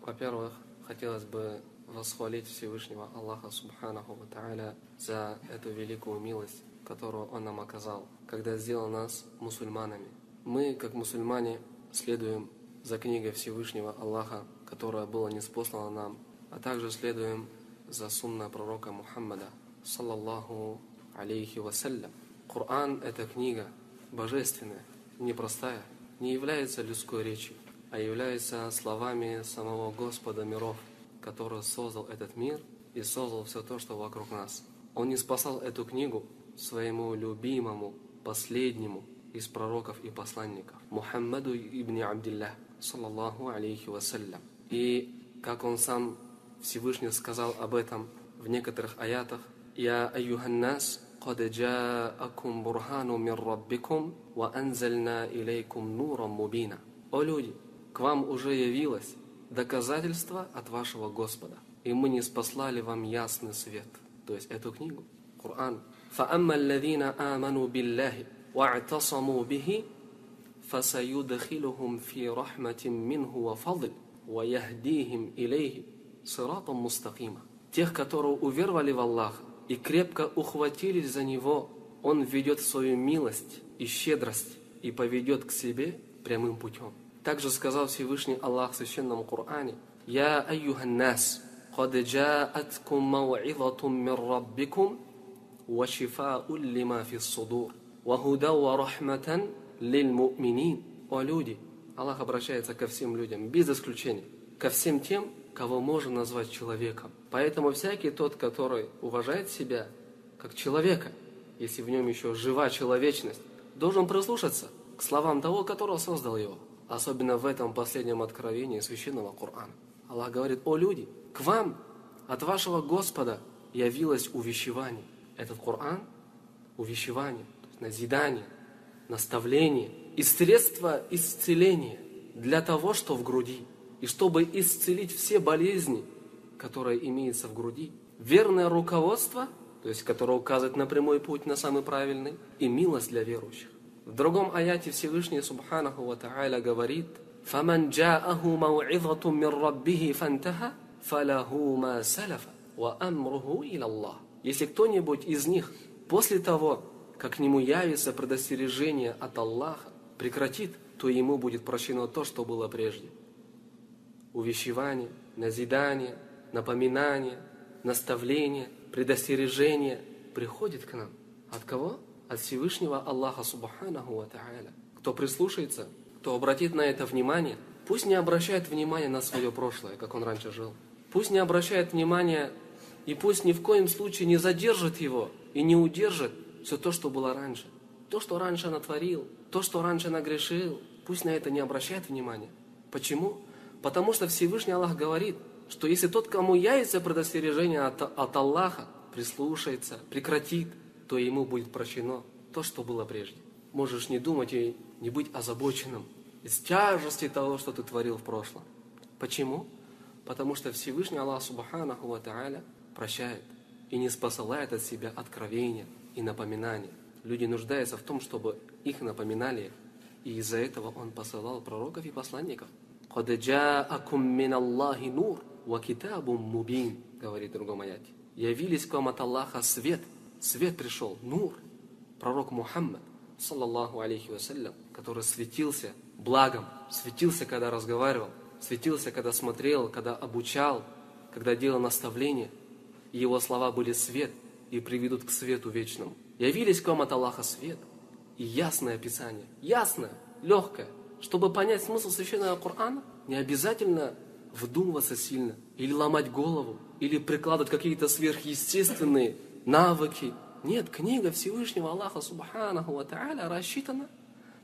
Во-первых, хотелось бы восхвалить Всевышнего Аллаха Субханаху ва Тааля за эту великую милость, которую Он нам оказал, когда сделал нас мусульманами. Мы, как мусульмане, следуем за книгой Всевышнего Аллаха, которая была ниспослана нам, а также следуем за сунной пророка Мухаммада, саллаллаху алейхи вассалям. Коран – это книга божественная, непростая, не является людской речью, а является словами самого Господа миров, который создал этот мир и создал все то, что вокруг нас. Он ниспослал эту книгу своему любимому, последнему из пророков и посланников, Мухаммаду ибн Абдиллах, саллаллаху алейхи вассалям. И как он сам Всевышний сказал об этом в некоторых аятах: «Я айюханнас, قد جاءكم برهان من ربكم وأنزلنا إليكم نورا مبينا». О люди, к вам уже явилось доказательство от вашего Господа, и мы ниспослали вам ясный свет, то есть эту книгу, Коран. فَأَمَّا الَّذِينَ آمَنُوا بِاللَّهِ وَاعْتَصَمُوا بِهِ فَسَيُدْخِلُهُمْ فِي رَحْمَةٍ مِّنْهُ وَفَضْلٍ وَيَهْدِيهِمْ إِلَيْهِ صِرَاطًا مُسْتَقِيمًا. Тех, которые уверовали в Аллаха и крепко ухватились за Него, Он введет в свою милость и щедрость и поведет к себе прямым путем. Также сказал Всевышний Аллах в Священном Коране: «Я айюханнас, قد جاءتكم موعظة من ربكم وشفاء لما في الصدور وهدى ورحمة للمؤمنين». О люди, Аллах обращается ко всем людям, без исключения, ко всем тем, кого можно назвать человеком. Поэтому всякий тот, который уважает себя как человека, если в нем еще жива человечность, должен прислушаться к словам того, которого создал его. Особенно в этом последнем откровении Священного Корана. Аллах говорит: «О люди, к вам от вашего Господа явилось увещевание». Этот Коран – увещевание, то есть назидание, наставление и средство исцеления для того, что в груди. И чтобы исцелить все болезни, которые имеются в груди, верное руководство, то есть которое указывает на прямой путь, на самый правильный, и милость для верующих. В другом аяте Всевышний Субханаху ва Тааля говорит: فَمَنْ جَاءَهُ مَوْعِظَةٌ مِّن رَبِّهِ فَانْتَهَى فَلَهُ مَا سَلَفَ وَأَمْرُهُ إِلَى اللَّهِ. Если кто-нибудь из них после того, как к нему явится предостережение от Аллаха, прекратит, то ему будет прощено то, что было прежде. Увещевание, назидание, напоминание, наставление, предостережение приходит к нам. От кого? От Всевышнего Аллаха Субханаху ва Тааля. Кто прислушается, кто обратит на это внимание, пусть не обращает внимания на свое прошлое, как он раньше жил. Пусть не обращает внимания и пусть ни в коем случае не задержит его и не удержит все то, что было раньше. То, что раньше натворил, то, что раньше нагрешил, пусть на это не обращает внимания. Почему? Потому что Всевышний Аллах говорит, что если тот, кому явится предостережение от Аллаха, прислушается, прекратит, то ему будет прощено то, что было прежде. Можешь не думать и не быть озабоченным из тяжести того, что ты творил в прошлом. Почему? Потому что Всевышний Аллах Субханаху ва Тааля прощает и не спосылает от себя откровения и напоминания. Люди нуждаются в том, чтобы их напоминали, и из-за этого Он посылал пророков и посланников. «Кад джаакум мин Аллахи нур ва китабум мубин», говорит в другом аяте. Явились к вам от Аллаха свет пришел, нур, пророк Мухаммад, саллаллаху алейхи вассалям, который светился благом, светился, когда разговаривал, светился, когда смотрел, когда обучал, когда делал наставления. И его слова были свет и приведут к свету вечному. Явились к вам от Аллаха свет и ясное Писание, ясное, легкое. Чтобы понять смысл Священного Корана, не обязательно вдумываться сильно, или ломать голову, или прикладывать какие-то сверхъестественные навыки. Нет, книга Всевышнего Аллаха Субханаху ва Тааля рассчитана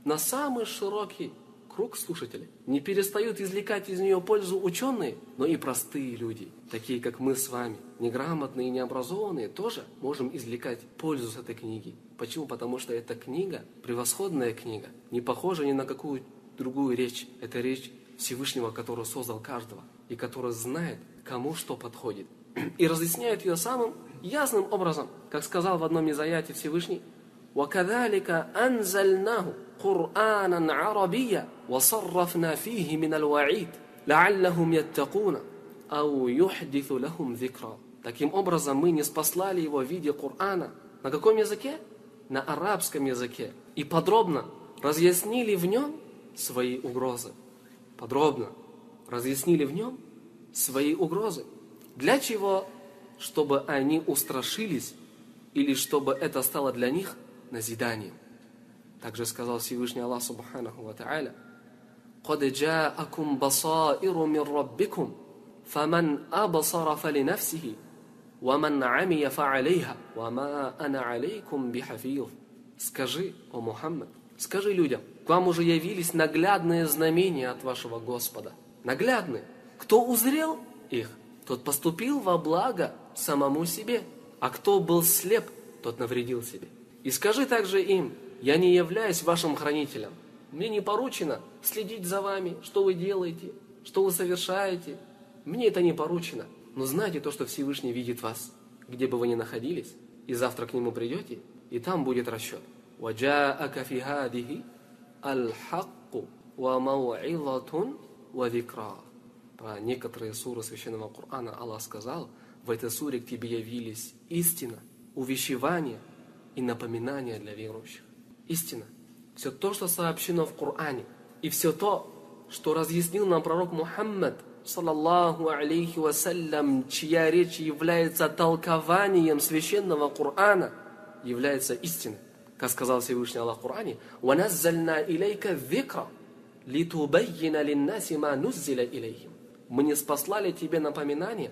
на самый широкий круг слушателей. Не перестают извлекать из нее пользу ученые, но и простые люди, такие как мы с вами, неграмотные и необразованные, тоже можем извлекать пользу с этой книги. Почему? Потому что эта книга, превосходная книга, не похожа ни на какую другую речь. Это речь Всевышнего, который создал каждого и который знает, кому что подходит. И разъясняет ее самым ясным образом, как сказал в одном из аятов Всевышний: وَكَذَلِكَ أَنزَلْنَاهُ قُرْآنًا عَرَبِيًّا وَصَرَّفْنَا فِيهِ مِنَ الْوَعِيدِ لَعَلَّهُمْ يَتَّقُونَ أَوْ يُحْدِثُ لَهُمْ ذِكْرًا. Таким образом, мы ниспослали его в виде Корана. На каком языке? На арабском языке. И подробно разъяснили в нем свои угрозы. Подробно разъяснили в нем свои угрозы. Для чего? Чтобы они устрашились, или чтобы это стало для них назиданием. Также сказал Всевышний Аллах Субханаху ва Та'аля: «Кад джа'акум басаиру мир раббикум, фаман абасара фалинафсихи, ваман амия фа'алейха, вама ана алейкум бихафиз». Скажи, о Мухаммад, скажи людям, к вам уже явились наглядные знамения от вашего Господа. Наглядные. Кто узрел их, тот поступил во благо самому себе, а кто был слеп, тот навредил себе. И скажи также им: я не являюсь вашим хранителем. Мне не поручено следить за вами, что вы делаете, что вы совершаете. Мне это не поручено. Но знайте то, что Всевышний видит вас, где бы вы ни находились, и завтра к Нему придете, и там будет расчет. وَجَاءَكَ فِي هَذِهِ الْحَقُّ وَمَوْعِظَةٌ وَذِكْرَى. Про некоторые суры Священного Корана Аллах сказал: в этой суре к тебе явились истина, увещевание и напоминание для верующих. Истина. Все то, что сообщено в Коране, и все то, что разъяснил нам пророк Мухаммад, саллаллаху алейхи вассалям, чья речь является толкованием Священного Корана, является истиной. Как сказал Всевышний Аллах в Коране: وَنَزَّلْنَا إِلَيْكَ الذِّكْرَ لِتُبَيِّنَ لِلنَّاسِ مَا نُزِّلَ إِلَيْهِمْ. Мы не спаслали тебе напоминание,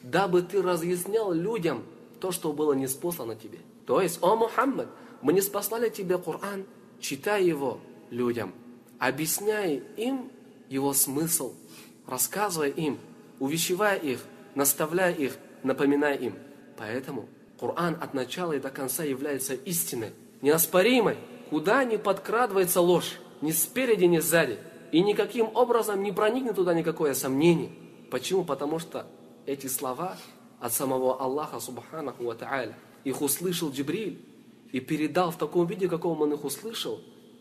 дабы ты разъяснял людям то, что было ниспослано тебе. То есть, о Мухаммад, мы не спаслали тебе Коран, читай его людям, объясняй им его смысл, рассказывай им, увещевай их, наставляй их, напоминай им. Поэтому Коран от начала и до конца является истиной, неоспоримой, куда не подкрадывается ложь, ни спереди, ни сзади. И никаким образом не проникнет туда никакое сомнение. Почему? Потому что эти слова от самого Аллаха Субханаху ва Та'аля. Их услышал Джибриль и передал в таком виде, каком он их услышал,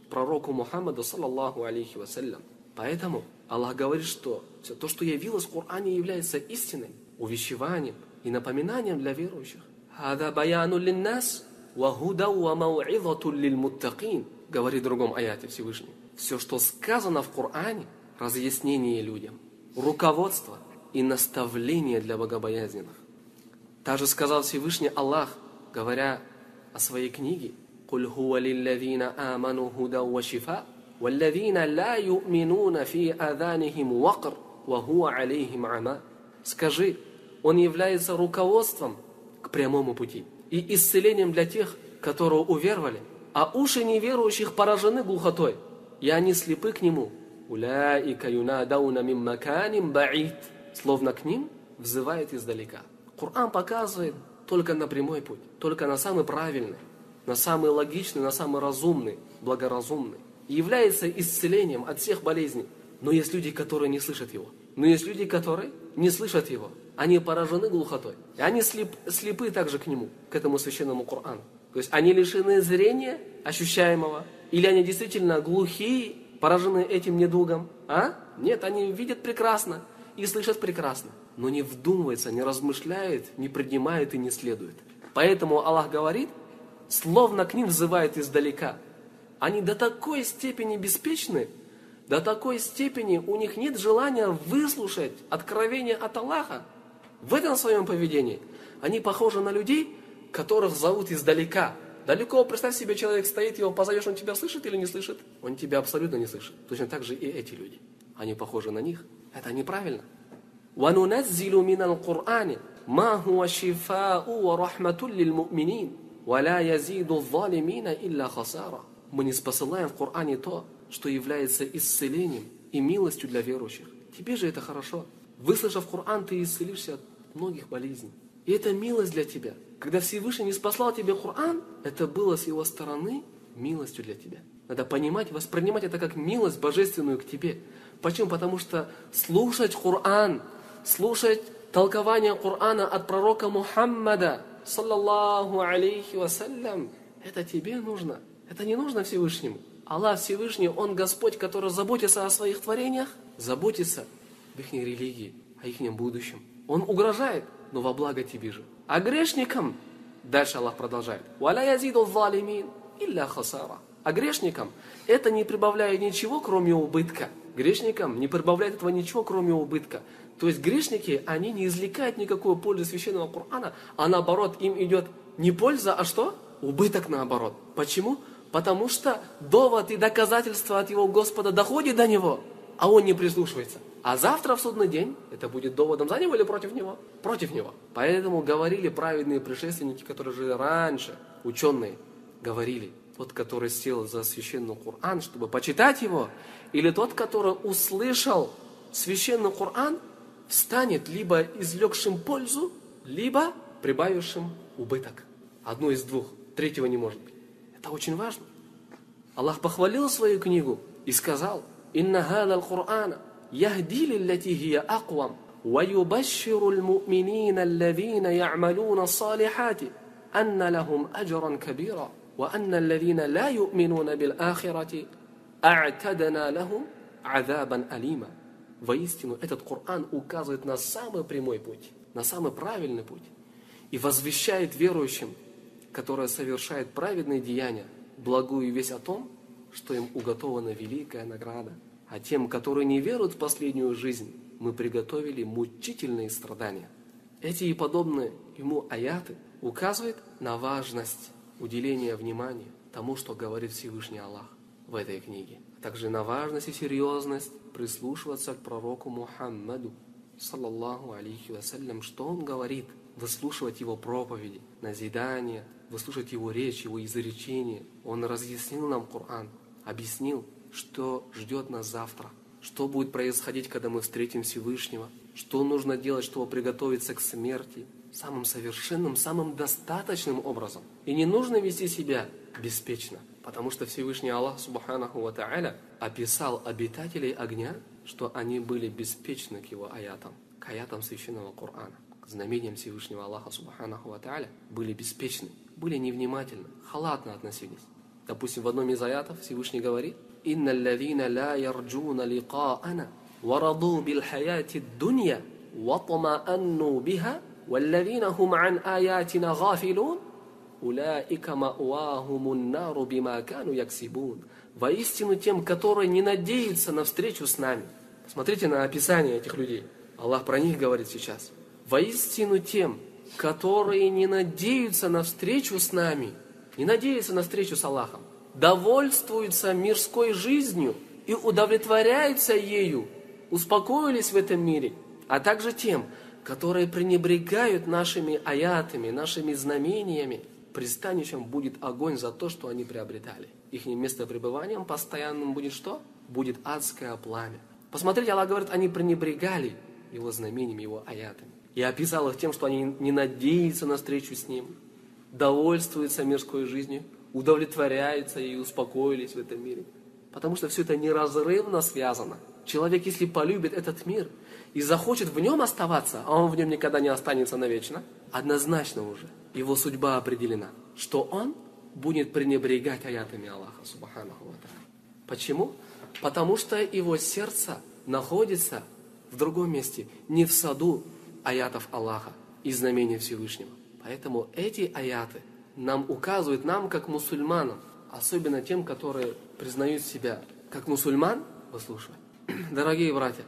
пророку Мухаммаду, саллаллаху алейхи вассалям. Поэтому Аллах говорит, что все то, что явилось в Коране, является истиной, увещеванием и напоминанием для верующих. «Хада баяну линнас, ва худа ва мау'изату лилмуттакин», говорит в другом аяте Всевышний. Все, что сказано в Коране, разъяснение людям, руководство и наставление для богобоязненных. Также сказал Всевышний Аллах, говоря о своей книге: «Куль хуа лиллазина аману худа ва шифа, валлазина ла ю'минуна фи аданихим вакр, ва хуа алейхим ама». Скажи, он является руководством к прямому пути и исцелением для тех, которые уверовали, а уши неверующих поражены глухотой, и они слепы к нему. «Уляика юнадауна мим маканим ба'ид». Словно к ним взывает издалека. Коран показывает только на прямой путь, только на самый правильный, на самый логичный, на самый разумный, благоразумный. И является исцелением от всех болезней. Но есть люди, которые не слышат его. Но есть люди, которые не слышат его. Они поражены глухотой. И они слепы также к нему, к этому священному Корану. То есть они лишены зрения ощущаемого. Или они действительно глухие, поражены этим недугом. Нет, они видят прекрасно и слышат прекрасно. Но не вдумывается, не размышляет, не принимает и не следует. Поэтому Аллах говорит, словно к ним взывает издалека. Они до такой степени беспечны, до такой степени у них нет желания выслушать откровение от Аллаха. В этом своем поведении они похожи на людей, которых зовут издалека. Далеко, представь себе, человек стоит, его позовешь, он тебя слышит или не слышит? Он тебя абсолютно не слышит. Точно так же и эти люди. Они похожи на них. Это неправильно. وَنُنَزِّلُ مِنَ الْقُرْآنِ مَا هُوَ شِفَاءُ وَرَحْمَةٌ لِلْمُؤْمِنِينَ وَلَا يَزِيدُ الظَّالِمِينَ إِلَّا خَسَارًا. Мы не спосылаем в Коране то, что является исцелением и милостью для верующих. Тебе же это хорошо. Выслушав Коран, ты исцелишься от многих болезней. И это милость для тебя. Когда Всевышний не спаслал тебе Коран, это было с его стороны милостью для тебя. Надо понимать, воспринимать это как милость божественную к тебе. Почему? Потому что слушать Коран, слушать толкование Корана от пророка Мухаммада, саллаллаху алейхи вассалям, это тебе нужно. Это не нужно Всевышнему. Аллах Всевышний, Он Господь, который заботится о своих творениях, заботится в их религии, о их будущем. Он угрожает, но во благо тебе же. А грешникам, дальше Аллах продолжает, «Валя язиду залимин илля хасара». А грешникам это не прибавляет ничего, кроме убытка. Грешникам не прибавляет этого ничего, кроме убытка. То есть грешники, они не извлекают никакой пользы священного Корана, а наоборот, им идет не польза, а что? Убыток наоборот. Почему? Потому что довод и доказательства от его Господа доходит до него, а он не прислушивается. А завтра в судный день это будет доводом за него или против него? Против него. Поэтому говорили праведные предшественники, которые жили раньше, ученые, говорили, тот, который сел за священный Коран, чтобы почитать его, или тот, который услышал священный Коран, станет либо извлекшим пользу, либо прибавившим убыток. Одно из двух, третьего не может быть. Это очень важно. Аллах похвалил свою книгу и сказал: «Инна хадал Кур'ана яхди лиллати хия аквам, ва юбашширу л-му'минина аллазина я'малуна салихати, анна лахум аджран кабира, ва анна аллазина ла ю'минуна бил ахирати, а'тадна лахум азабан алима». Воистину, этот Коран указывает на самый прямой путь, на самый правильный путь и возвещает верующим, которые совершают праведные деяния, благую весть о том, что им уготована великая награда. А тем, которые не веруют в последнюю жизнь, мы приготовили мучительные страдания. Эти и подобные ему аяты указывают на важность уделения внимания тому, что говорит Всевышний Аллах в этой книге, а также на важность и серьезность прислушиваться к пророку Мухаммаду, саллаллаху алейхи вассалям, что он говорит, выслушивать его проповеди, назидания, выслушать его речь, его изречения. Он разъяснил нам Коран, объяснил, что ждет нас завтра, что будет происходить, когда мы встретим Всевышнего, что нужно делать, чтобы приготовиться к смерти самым совершенным, самым достаточным образом. И не нужно вести себя беспечно, потому что Всевышний Аллах, субханаху ва та'аля, описал обитателей огня, что они были беспечны к его аятам, к аятам священного Корана, к знамениям Всевышнего Аллаха, субханаху ва та'аля, были беспечны, были невнимательны, халатно относились. Допустим, в одном из аятов Всевышний говорит: «Инна аллазина ла ярджуна лика'ана, вараду бил хаяти дунья, ватма'анну биха, валлазина хум ан аятина гафилун, улаика ма'уахумун нару бима кану яксибун». Воистину тем, которые не надеются на встречу с нами. Смотрите на описание этих людей. Аллах про них говорит сейчас. Воистину тем, которые не надеются на встречу с нами, не надеются на встречу с Аллахом, довольствуются мирской жизнью и удовлетворяются ею, успокоились в этом мире, а также тем, которые пренебрегают нашими аятами, нашими знамениями, пристанищем будет огонь за то, что они приобретали. Их местопребыванием постоянным будет что? Будет адское пламя. Посмотрите, Аллах говорит, они пренебрегали его знамениями, его аятами. И описал их тем, что они не надеются на встречу с ним, довольствуются мирской жизнью, удовлетворяются и успокоились в этом мире. Потому что все это неразрывно связано. Человек, если полюбит этот мир и захочет в нем оставаться, а он в нем никогда не останется навечно, однозначно уже его судьба определена, что он будет пренебрегать аятами Аллаха, субханаху ва та'аля. Почему? Потому что его сердце находится в другом месте, не в саду аятов Аллаха и знамений Всевышнего. Поэтому эти аяты нам указывают, нам как мусульманам, особенно тем, которые признают себя как мусульман, выслушивать. Дорогие братья,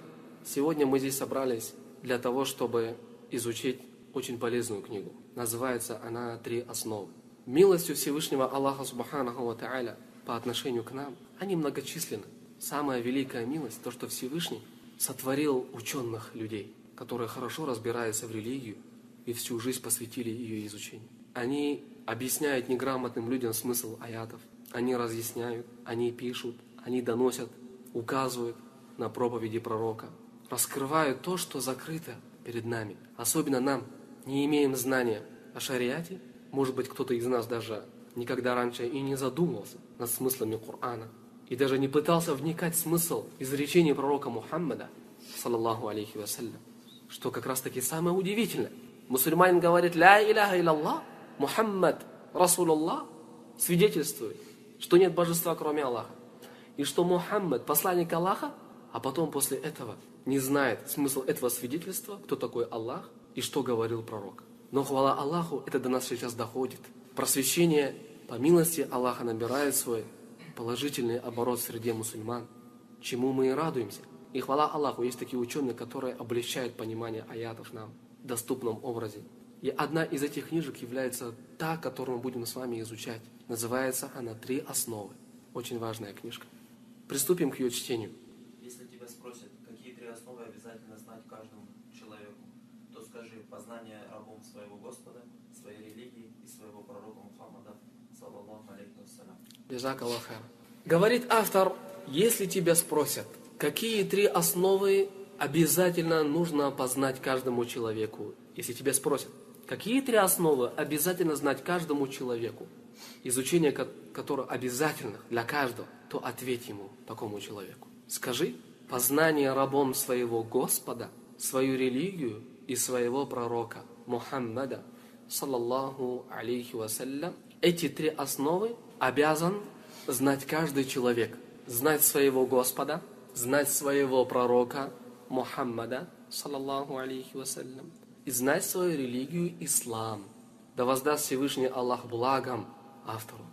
сегодня мы здесь собрались для того, чтобы изучить очень полезную книгу. Называется она «Три основы». Милостью Всевышнего Аллаха субханаху ва та'аля по отношению к нам, они многочисленны. Самая великая милость, то, что Всевышний сотворил ученых людей, которые хорошо разбираются в религию и всю жизнь посвятили ее изучению. Они объясняют неграмотным людям смысл аятов, они разъясняют, они пишут, они доносят, указывают на проповеди пророка, раскрывают то, что закрыто перед нами. Особенно нам, не имеем знания о шариате, может быть, кто-то из нас даже никогда раньше и не задумывался над смыслами Корана, и даже не пытался вникать в смысл изречения пророка Мухаммада, саллаллаху алейхи вассалям, что как раз таки самое удивительное. Мусульманин говорит «Ля иляха илlallah», Мухаммад, Расулуллах, свидетельствует, что нет божества, кроме Аллаха, и что Мухаммад, посланник Аллаха, а потом после этого не знает смысл этого свидетельства, кто такой Аллах и что говорил пророк. Но хвала Аллаху, это до нас сейчас доходит. Просвещение по милости Аллаха набирает свой положительный оборот среди мусульман, чему мы и радуемся. И хвала Аллаху, есть такие ученые, которые облегчают понимание аятов нам в доступном образе. И одна из этих книжек является та, которую мы будем с вами изучать. Называется она «Три основы». Очень важная книжка. Приступим к ее чтению. Если тебя спросят, какие три основы обязательно знать каждому человеку, то скажи: познание рабом своего Господа, своей религии и своего пророка Мухаммада, саллаллаху алейхи вассалям. Джазак Аллах хайр. Говорит автор, если тебя спросят, какие три основы обязательно нужно познать каждому человеку, если тебя спросят, какие три основы обязательно знать каждому человеку, изучение которого обязательно для каждого, то ответь ему, такому человеку. Скажи: познание рабом своего Господа, свою религию и своего пророка Мухаммада, саллаллаху алейхи вассалям. Эти три основы обязан знать каждый человек. Знать своего Господа, знать своего пророка Мухаммада, саллаллаху алейхи вассалям, и знать свою религию ислам. Да воздаст Всевышний Аллах благом автору.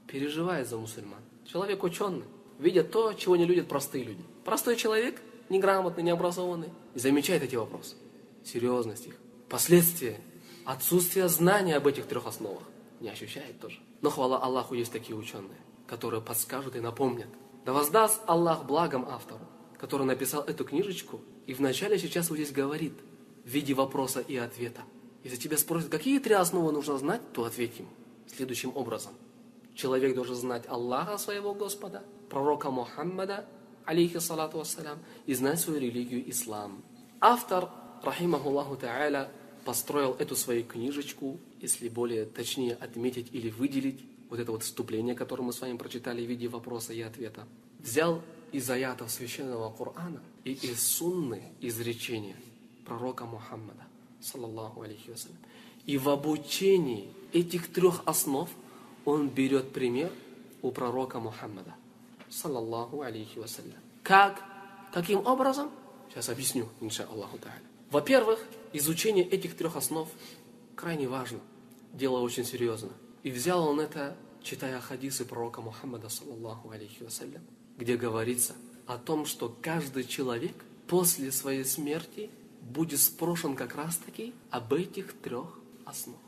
Переживает за мусульман. Человек ученый, видит то, чего не видят простые люди. Простой человек, неграмотный, необразованный, и замечает эти вопросы. Серьезность их. Последствия отсутствия знания об этих трех основах не ощущает тоже. Но хвала Аллаху, есть такие ученые, которые подскажут и напомнят. Да воздаст Аллах благом автору, который написал эту книжечку, и вначале сейчас вот здесь говорит в виде вопроса и ответа. Если тебя спросят, какие три основы нужно знать, то ответь ему следующим образом. Человек должен знать Аллаха, своего Господа, пророка Мухаммада, алейхи салату вассалям, и знать свою религию ислам. Автор, рахимахуллаху та'аля, построил эту свою книжечку, если более точнее отметить или выделить вот это вот вступление, которое мы с вами прочитали в виде вопроса и ответа. Взял из аятов священного Корана и из сунны изречения пророка Мухаммада, саллаллаху алейхи вассалям. И в обучении этих трех основ он берет пример у пророка Мухаммада, саллаллаху алейхи вассалям. Каким образом? Сейчас объясню, инша Аллаху та'аля. Во-первых, изучение этих трех основ крайне важно. Дело очень серьезно. И взял он это, читая хадисы пророка Мухаммада, саллаллаху алейхи вассалям, где говорится о том, что каждый человек после своей смерти будет спрошен как раз таки об этих трех основах.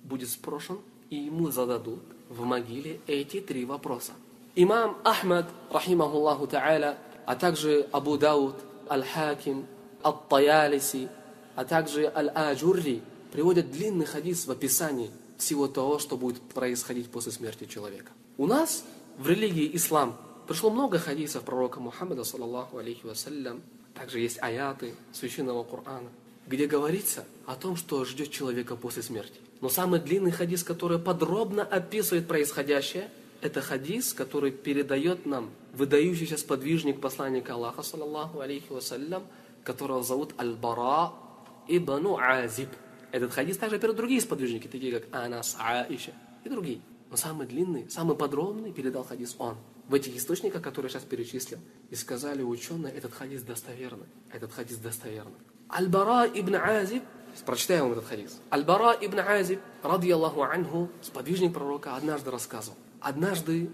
Будет спрошен, и ему зададут в могиле эти три вопроса. Имам Ахмад, рахимахуллаху та'аля, а также Абу Дауд, Аль-Хаким, Ат-Таялиси, а также Аль-Аджурри приводят длинный хадис в описании всего того, что будет происходить после смерти человека. У нас в религии ислам пришло много хадисов пророка Мухаммада, саллаллаху алейхи вассалям. Также есть аяты священного Корана, где говорится о том, что ждет человека после смерти. Но самый длинный хадис, который подробно описывает происходящее, это хадис, который передает нам выдающийся сподвижник посланника Аллаха, саллаллаху алейхи вассалям, которого зовут Аль-Бара ибн Азиб. Этот хадис также передают другие сподвижники, такие как Анас, Аиша и другие. Но самый длинный, самый подробный передал хадис он. В этих источниках, которые я сейчас перечислил. И сказали ученые, этот хадис достоверный. Этот хадис достоверный. Аль-Бара ибн Азиб, прочитаем вам этот хадис. Аль-Бара ибн Азиб, радiyallahu анху, сподвижник пророка, однажды рассказывал. Однажды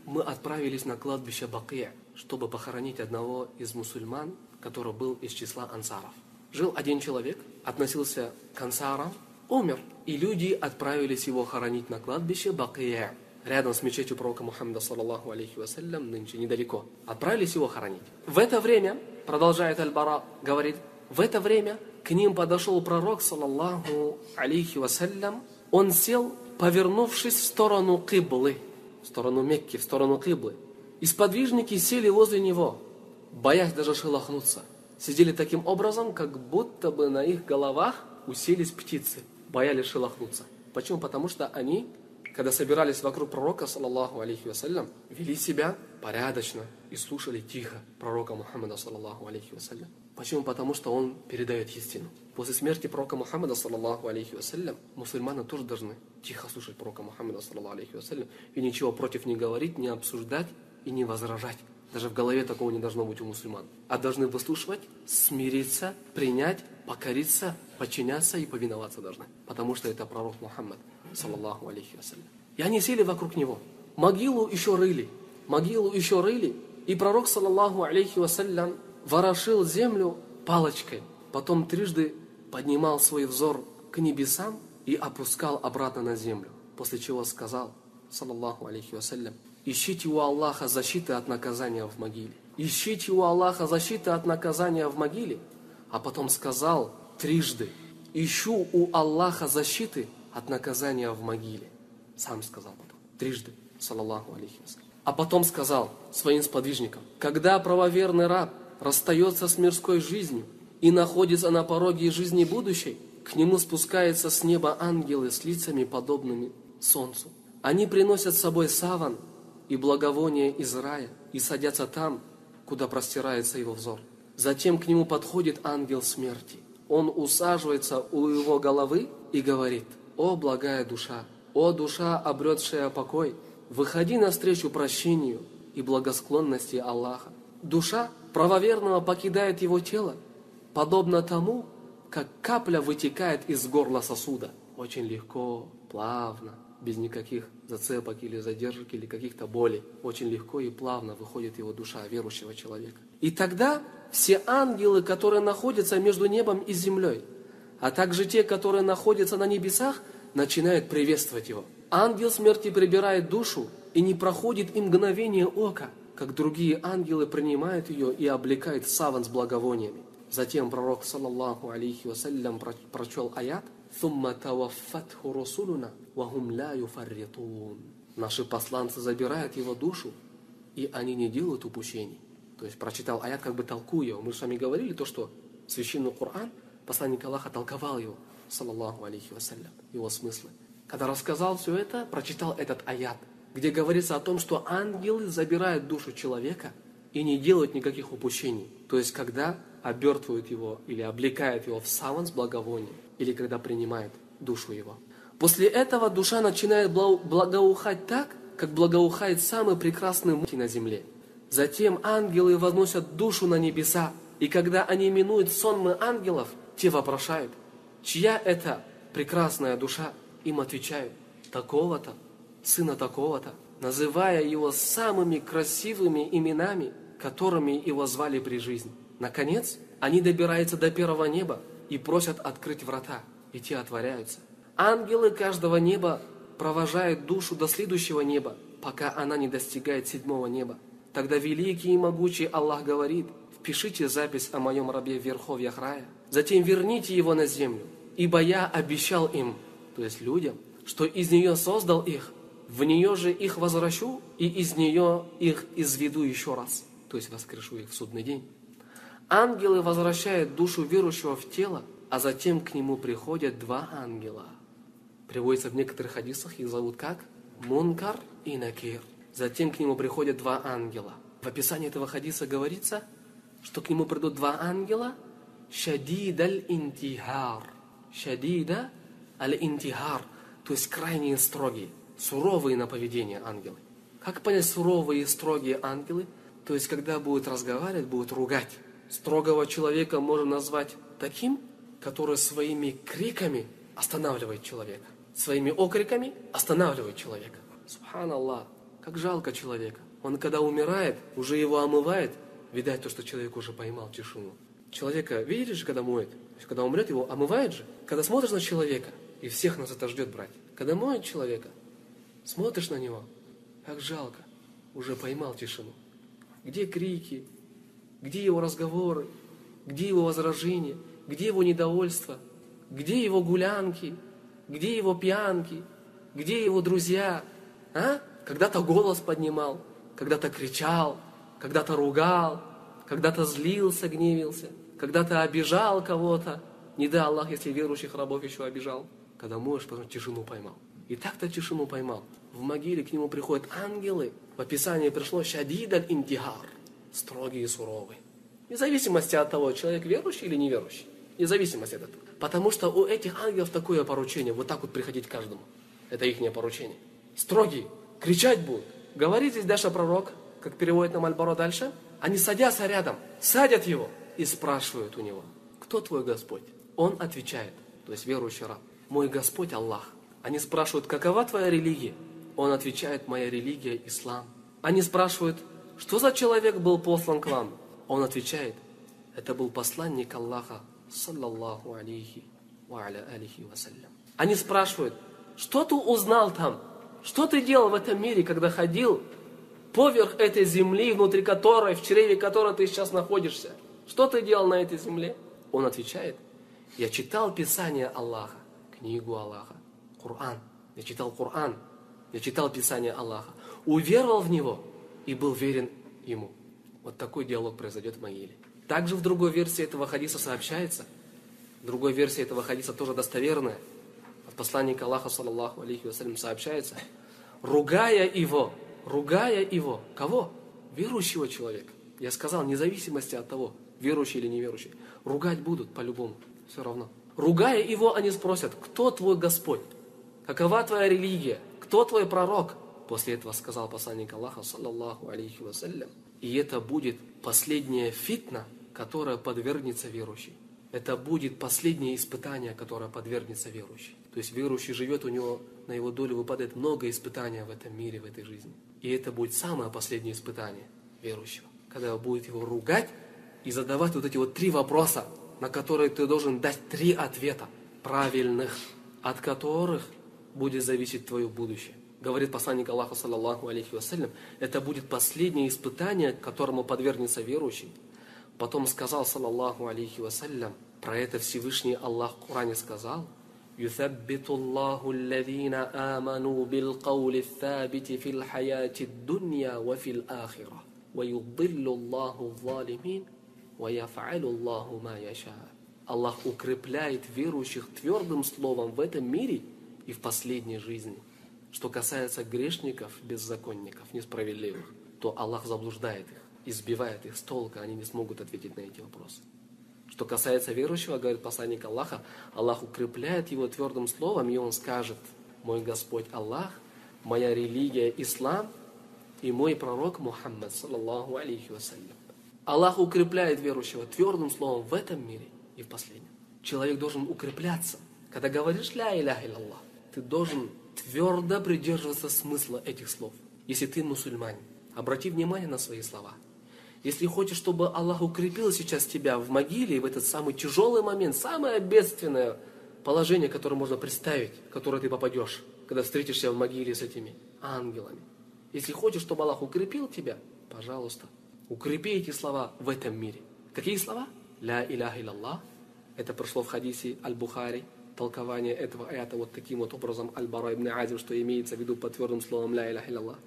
мы отправились на кладбище Бакия, чтобы похоронить одного из мусульман, который был из числа ансаров. Жил один человек, относился к ансарам, умер. И люди отправились его хоронить на кладбище Бакия, рядом с мечетью пророка Мухаммада, саллаллаху алейхи вассалям, нынче недалеко. Отправились его хоронить. В это время, продолжает Аль-Бара, говорит, в это время к ним подошел пророк, саллаллаху алейхи вассалям. Он сел, повернувшись в сторону Киблы, в сторону Мекки, в сторону Киблы. И сподвижники сели возле него, боясь даже шелохнуться. Сидели таким образом, как будто бы на их головах уселись птицы, боялись шелохнуться. Почему? Потому что они, когда собирались вокруг пророка, саллаллаху алейхи вассалям, вели себя порядочно и слушали тихо пророка Мухаммада, саллаллаху алейхи вассалям. Почему? Потому что он передает истину. После смерти пророка Мухаммада, саллаллаху алейхи вассалям, мусульмане тоже должны тихо слушать пророка Мухаммада, саллаллаху алейхи вассалям, и ничего против не говорить, не обсуждать и не возражать. Даже в голове такого не должно быть у мусульман. А должны выслушивать, смириться, принять, покориться, подчиняться и повиноваться должны. Потому что это пророк Мухаммад, саллаллаху алейхи вассалям. И они сели вокруг него. Могилу еще рыли. И пророк, саллаллаху алейхи вассалям, ворошил землю палочкой. Потом трижды поднимал свой взор к небесам и опускал обратно на землю. После чего сказал, саллаллаху алейхи вассалям: ищите у Аллаха защиты от наказания в могиле. Ищите у Аллаха защиты от наказания в могиле. А потом сказал трижды: ищу у Аллаха защиты от наказания в могиле. Сам сказал потом, трижды, саллаллаху алейхи вассалям. А потом сказал своим сподвижникам: когда правоверный раб расстается с мирской жизнью и находится на пороге жизни будущей, к нему спускаются с неба ангелы с лицами, подобными солнцу. Они приносят с собой саван и благовоние из рая и садятся там, куда простирается его взор. Затем к нему подходит ангел смерти. Он усаживается у его головы и говорит: «О благая душа, о душа, обретшая покой, выходи навстречу прощению и благосклонности Аллаха». Душа правоверного покидает его тело, подобно тому, как капля вытекает из горла сосуда. Очень легко, плавно, без никаких зацепок или задержек, или каких-то болей. Очень легко и плавно выходит его душа верующего человека. И тогда все ангелы, которые находятся между небом и землей, а также те, которые находятся на небесах, начинают приветствовать его. Ангел смерти прибирает душу, и не проходит и мгновение ока, как другие ангелы принимают ее и облекают в саван с благовониями. Затем пророк, саллаллаху алейхи вассалям, прочел аят: «Сумма таваффатху русулуна, вахум ля юфарритун». Наши посланцы забирают его душу, и они не делают упущений. То есть прочитал аят, как бы толкуя его. Мы же с вами говорили то, что священный Коран, посланник Аллаха толковал его, саллаллаху алейхи вассалям, его смыслы. Когда рассказал все это, прочитал этот аят, где говорится о том, что ангелы забирают душу человека и не делают никаких упущений. То есть, когда обертывают его или облекают его в саван с благовонием, или когда принимают душу его. После этого душа начинает благоухать так, как благоухает самый прекрасный муки на земле. Затем ангелы возносят душу на небеса, и когда они минуют сонмы ангелов, те вопрошают: чья это прекрасная душа? Им отвечают: такого-то, сына такого-то, называя его самыми красивыми именами, которыми его звали при жизни. Наконец, они добираются до первого неба и просят открыть врата, и те отворяются. Ангелы каждого неба провожают душу до следующего неба, пока она не достигает седьмого неба. Тогда великий и могучий Аллах говорит: впишите запись о моем рабе в верховьях рая, затем верните его на землю, ибо я обещал им, то есть людям, что из нее создал их, в нее же их возвращу, и из нее их изведу еще раз, то есть воскрешу их в судный день. Ангелы возвращают душу верующего в тело, а затем к нему приходят два ангела. Приводится в некоторых хадисах, их зовут как? Мункар и Накир. Затем к нему приходят два ангела. В описании этого хадиса говорится, что к нему придут два ангела, шадид аль-интихар. Шадида аль-интихар, то есть крайне строгие, суровые на поведение ангелы. Как понять суровые и строгие ангелы? То есть, когда будут разговаривать, будут ругать. Строгого человека можно назвать таким, который своими криками останавливает человека. Своими окриками останавливает человека. Субханаллах, как жалко человека. Он, когда умирает, уже его омывает. Видать, то, что человек уже поймал тишину. Человека, видишь, когда моет? Когда умрет, его омывает же. Когда смотришь на человека, и всех нас это ждет, братья. Когда моет человека, смотришь на него, как жалко, уже поймал тишину. Где крики? Где его разговоры? Где его возражения? Где его недовольство? Где его гулянки? Где его пьянки? Где его друзья? А? Когда-то голос поднимал, когда-то кричал, когда-то ругал, когда-то злился, гневился, когда-то обижал кого-то. Не дай Аллах, если верующих рабов еще обижал. Когда можешь, потом тишину поймал. И так-то тишину поймал. В могиле к нему приходят ангелы. В описании пришло шадид аль-интихар. Строгие и суровые. Вне зависимости от того, человек верующий или неверующий. Вне зависимости от этого. Потому что у этих ангелов такое поручение. Вот так вот приходить к каждому. Это их поручение. Строгие. Кричать будут. Говорит здесь Даша пророк, как переводит нам Аль-Бара дальше, они садятся рядом, садят его и спрашивают у него: кто твой Господь? Он отвечает, то есть верующий раб: мой Господь Аллах. Они спрашивают: какова твоя религия? Он отвечает: моя религия ислам. Они спрашивают: что за человек был послан к вам? Он отвечает: это был посланник Аллаха, саллаллаху алейхи ва аля алихи вассалям. Они спрашивают: что ты узнал там? Что ты делал в этом мире, когда ходил поверх этой земли, внутри которой, в чреве которой ты сейчас находишься? Что ты делал на этой земле? Он отвечает: я читал Писание Аллаха, книгу Аллаха, Коран. Я читал Коран, я читал Писание Аллаха, уверовал в него и был верен ему. Вот такой диалог произойдет в могиле. Также в другой версии этого хадиса сообщается, в другой версии этого хадиса тоже достоверная, от посланника Аллаха, саллаллаху алейхи вассалям, сообщается: ругая его, кого? Верующего человека. Я сказал, вне зависимости от того, верующий или неверующий, ругать будут по-любому, все равно. Ругая его, они спросят: кто твой Господь? Какова твоя религия? Кто твой пророк? После этого сказал посланник Аллаха, саллаллаху алейхи вассалям: и это будет последняя фитна, которая подвергнется верующей. Это будет последнее испытание, которое подвергнется верующей. То есть верующий живет, у него на его долю выпадает много испытаний в этом мире, в этой жизни. И это будет самое последнее испытание верующего, когда будет его ругать и задавать вот эти вот 3 вопроса, на которые ты должен дать 3 ответа правильных, от которых будет зависеть твое будущее. Говорит посланник Аллаха, саллаллаху алейхи вассалям, это будет последнее испытание, которому подвергнется верующий. Потом сказал, саллаллаху алейхи вассалям, про это Всевышний Аллах в Коране сказал: يثبت الله الذين آمنوا بالقول الثابت في الحياة الدنيا وفي الآخرة ويضل الله الظالمين ويفعل الله ما يشاء. Аллах укрепляет верующих твердым словом в этом мире и в последней жизни. Что касается грешников, беззаконников, несправедливых, то Аллах заблуждает их, избивает их с толка, они не смогут ответить на эти вопросы. Что касается верующего, говорит посланник Аллаха, Аллах укрепляет его твердым словом, и он скажет: мой Господь Аллах, моя религия ислам и мой пророк Мухаммад, саллаллаху алейхи вассалям. Аллах укрепляет верующего твердым словом в этом мире и в последнем. Человек должен укрепляться. Когда говоришь ля иляха илляллах, ты должен твердо придерживаться смысла этих слов. Если ты мусульманин, обрати внимание на свои слова. Если хочешь, чтобы Аллах укрепил сейчас тебя в могиле, в этот самый тяжелый момент, самое бедственное положение, которое можно представить, в которое ты попадешь, когда встретишься в могиле с этими ангелами. Если хочешь, чтобы Аллах укрепил тебя, пожалуйста, укрепи эти слова в этом мире. Какие слова? Ля иляха илляллах. Это пришло в хадисе Аль-Бухари. Толкование этого аята вот таким вот образом Аль-Бара ибн Азиб, что имеется в виду под твердым словом ля иляха илляллах.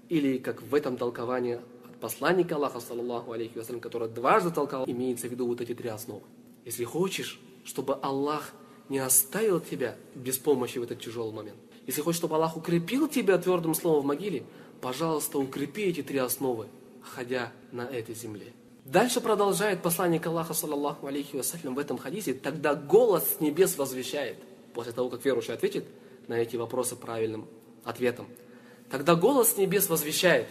Или как в этом толковании посланника Аллаха, саллаллаху алейхи вассалям, который дважды толкал, имеется в виду вот эти 3 основы. Если хочешь, чтобы Аллах не оставил тебя без помощи в этот тяжелый момент, если хочешь, чтобы Аллах укрепил тебя твердым словом в могиле, пожалуйста, укрепи эти 3 основы, ходя на этой земле. Дальше продолжает посланник Аллаха, саллаллаху алейхи вассалям, в этом хадисе: тогда голос с небес возвещает, после того, как верующий ответит на эти вопросы правильным ответом, тогда голос с небес возвещает: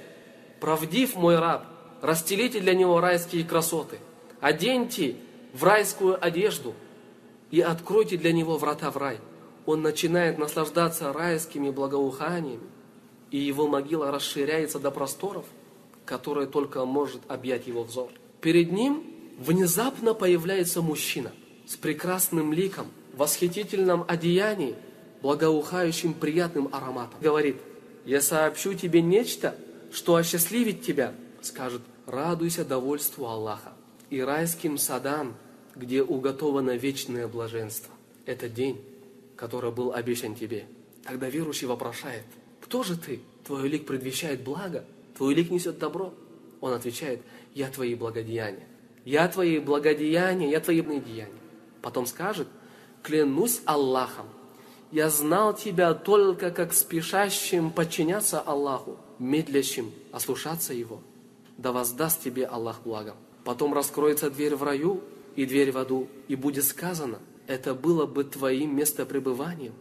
правдив мой раб, расстелите для него райские красоты, оденьте в райскую одежду и откройте для него врата в рай. Он начинает наслаждаться райскими благоуханиями, и его могила расширяется до просторов, которые только может объять его взор. Перед ним внезапно появляется мужчина с прекрасным ликом, в восхитительном одеянии, благоухающим приятным ароматом. Говорит: я сообщу тебе нечто, что осчастливит тебя. Скажет: радуйся довольству Аллаха и райским садам, где уготовано вечное блаженство. Это день, который был обещан тебе. Тогда верующий вопрошает: кто же ты? Твой лик предвещает благо, твой лик несет добро. Он отвечает: я твои благодеяния, я твои благодеяния, я твои деяния. Потом скажет: клянусь Аллахом, я знал тебя только как спешащим подчиняться Аллаху, медлящим ослушаться Его. Да воздаст тебе Аллах благом. Потом раскроется дверь в раю и дверь в аду, и будет сказано: это было бы твоим местопребыванием,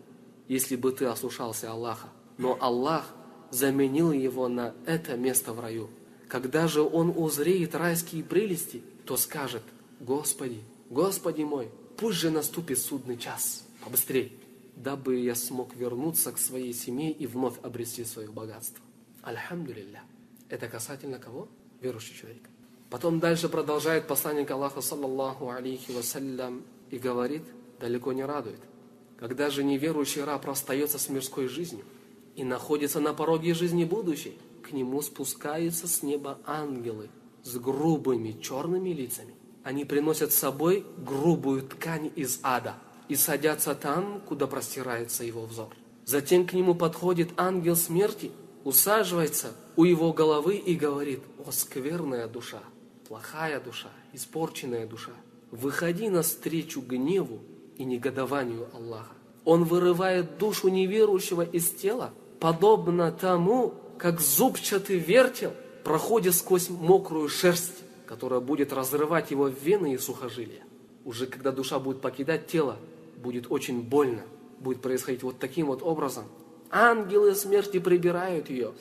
если бы ты ослушался Аллаха. Но Аллах заменил его на это место в раю, Когда же он узреет райские прелести, то скажет: Господи, Господи мой, пусть же наступит судный час, побыстрей, дабы я смог вернуться к своей семье и вновь обрести свое богатство. Альхамдулилля. Это касательно кого? Верующий человек. Потом дальше продолжает посланник Аллаха, саллаллаху алейхи вассалям, и говорит, далеко не радует. Когда же неверующий раб расстается с мирской жизнью и находится на пороге жизни будущей, к нему спускаются с неба ангелы с грубыми черными лицами. Они приносят с собой грубую ткань из ада и садятся там, куда простирается его взор. Затем к нему подходит ангел смерти, усаживается у его головы и говорит: «О, скверная душа, плохая душа, испорченная душа, выходи навстречу гневу и негодованию Аллаха». Он вырывает душу неверующего из тела, подобно тому, как зубчатый вертел проходит сквозь мокрую шерсть, которая будет разрывать его вены и сухожилия. Уже когда душа будет покидать тело, будет очень больно, будет происходить вот таким вот образом. Ангелы смерти прибирают ее,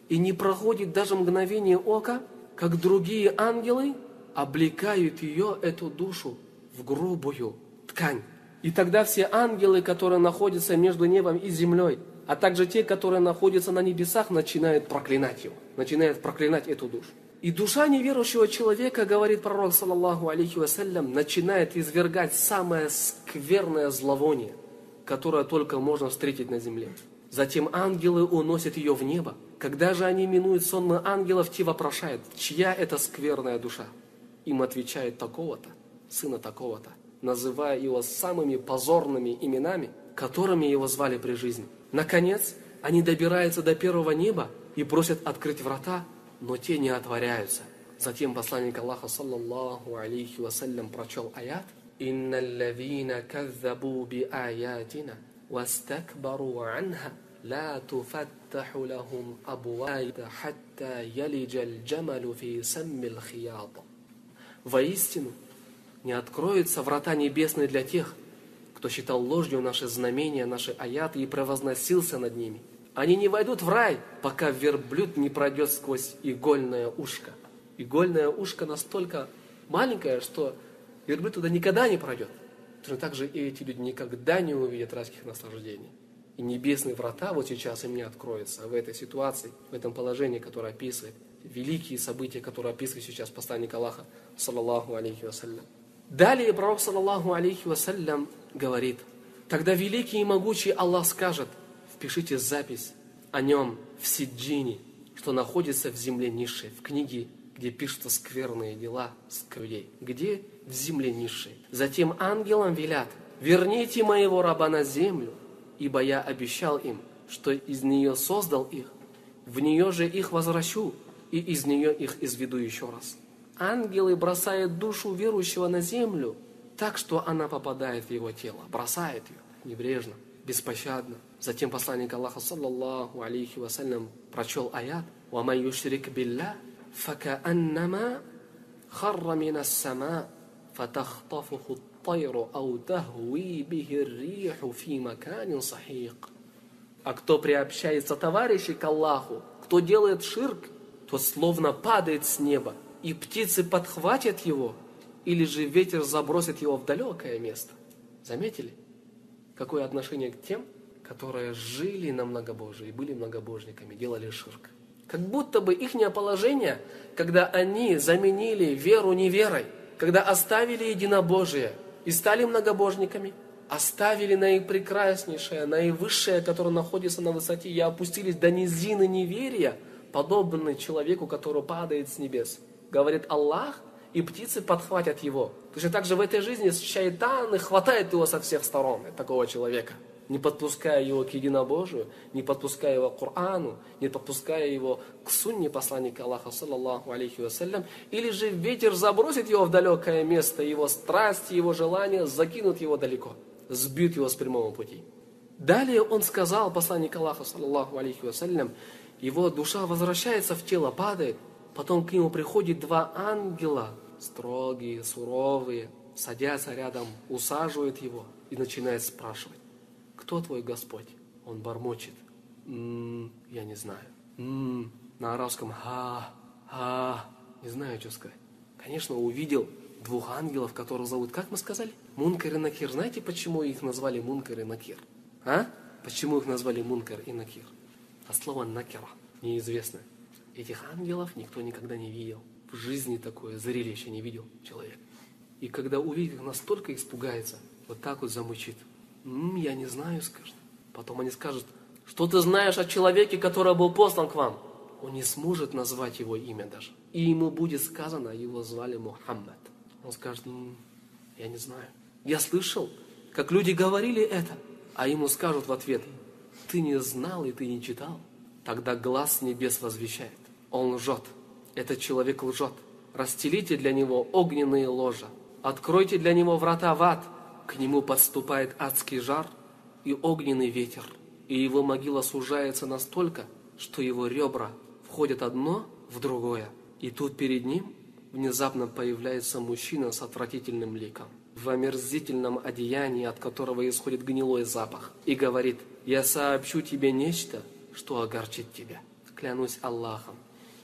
и не проходит даже мгновение ока, как другие ангелы облекают ее, эту душу, в грубую ткань. И тогда все ангелы, которые находятся между небом и землей, а также те, которые находятся на небесах, начинают проклинать его, начинают проклинать эту душу. И душа неверующего человека, говорит пророк, саллаллаху алейхи вассалям, начинает извергать самое скверное зловоние, которое только можно встретить на земле. Затем ангелы уносят ее в небо. Когда же они минуют сонмы ангелов, те вопрошают: чья это скверная душа? Им отвечает: такого-то, сына такого-то, называя его самыми позорными именами, которыми его звали при жизни. Наконец, они добираются до первого неба и просят открыть врата, но те не отворяются. Затем посланник Аллаха, саллаллаху алейхи вассалям, прочел аят: «Инналлавина каззабу би аятина вастакбару анха ла туфаттаху лахум абуайда хатта ялиджаль джамалу фи саммил хият». Воистину, не откроются врата небесные для тех, кто считал ложью наши знамения, наши аяты и превозносился над ними. Они не войдут в рай, пока верблюд не пройдет сквозь игольное ушко. Игольное ушко настолько маленькое, что верблюд туда никогда не пройдет. Точно так же и эти люди никогда не увидят райских наслаждений. И небесные врата вот сейчас им не откроются в этой ситуации, в этом положении, которое описывает великие события, которые описывает сейчас посланник Аллаха, саллаллаху алейхи вассалям. Далее пророк, саллаллаху алейхи вассалям, говорит: тогда великий и могучий Аллах скажет: впишите запись о нем в Сиджине, что находится в земле низшей, в книге, где пишутся скверные дела людей. Где? В земле низшей. Затем ангелам велят: верните моего раба на землю, ибо я обещал им, что из нее создал их, в нее же их возвращу, и из нее их изведу еще раз. Ангелы бросают душу верующего на землю, так что она попадает в его тело, бросает ее небрежно, беспощадно. Затем посланник Аллаха, саллаллаху алейхи вассалям, прочел аят: «Ваман юшрик билля, факааннама харра минас сама, фатахтафуху ат-тайру ау тахви бихи ар-риху фи маканин сахиq». А кто приобщается товарищей к Аллаху, кто делает ширк, тот словно падает с неба, и птицы подхватят его, или же ветер забросит его в далекое место. Заметили, какое отношение к тем, которые жили на многобожии, были многобожниками, делали ширк? Как будто бы их положение, когда они заменили веру неверой, когда оставили единобожие и стали многобожниками, оставили наипрекраснейшее, наивысшее, которое находится на высоте, и опустились до низины неверия, подобный человеку, который падает с небес. Говорит Аллах, и птицы подхватят его. Точно так же в этой жизни шайтан хватает его со всех сторон, такого человека, не подпуская его к единобожию, не подпуская его к Корану, не подпуская его к сунне посланника Аллаха, саллаллаху алейхи вассалям, или же ветер забросит его в далекое место, его страсти, его желания закинут его далеко, сбьют его с прямого пути. Далее он сказал, посланник Аллаха, саллаллаху алейхи вассалям, его душа возвращается в тело, падает. Потом к нему приходят два ангела, строгие, суровые, садятся рядом, усаживают его и начинают спрашивать: кто твой Господь? Он бормочет: я не знаю. На арабском Не знаю, что сказать. Конечно, увидел двух ангелов, которых зовут, как мы сказали? Мункар и Накир. Знаете, почему их назвали Мункар и Накир? Почему их назвали Мункар и Накир? А слово Накира неизвестно. Этих ангелов никто никогда не видел. В жизни такое зрелище не видел человек. И когда увидит их, настолько испугается, вот так вот замучит. Я не знаю, скажет. Потом они скажут, что ты знаешь о человеке, который был послан к вам? Он не сможет назвать его имя даже. И ему будет сказано, его звали Мухаммад. Он скажет, я не знаю. Я слышал, как люди говорили это. А ему скажут в ответ, ты не знал и ты не читал. Тогда глаз с небес возвещает. Он лжет. Этот человек лжет. Расстелите для него огненные ложа. Откройте для него врата в ад. К нему подступает адский жар и огненный ветер. И его могила сужается настолько, что его ребра входят одно в другое. И тут перед ним внезапно появляется мужчина с отвратительным ликом, в омерзительном одеянии, от которого исходит гнилой запах, и говорит, я сообщу тебе нечто, что огорчит тебя. Клянусь Аллахом,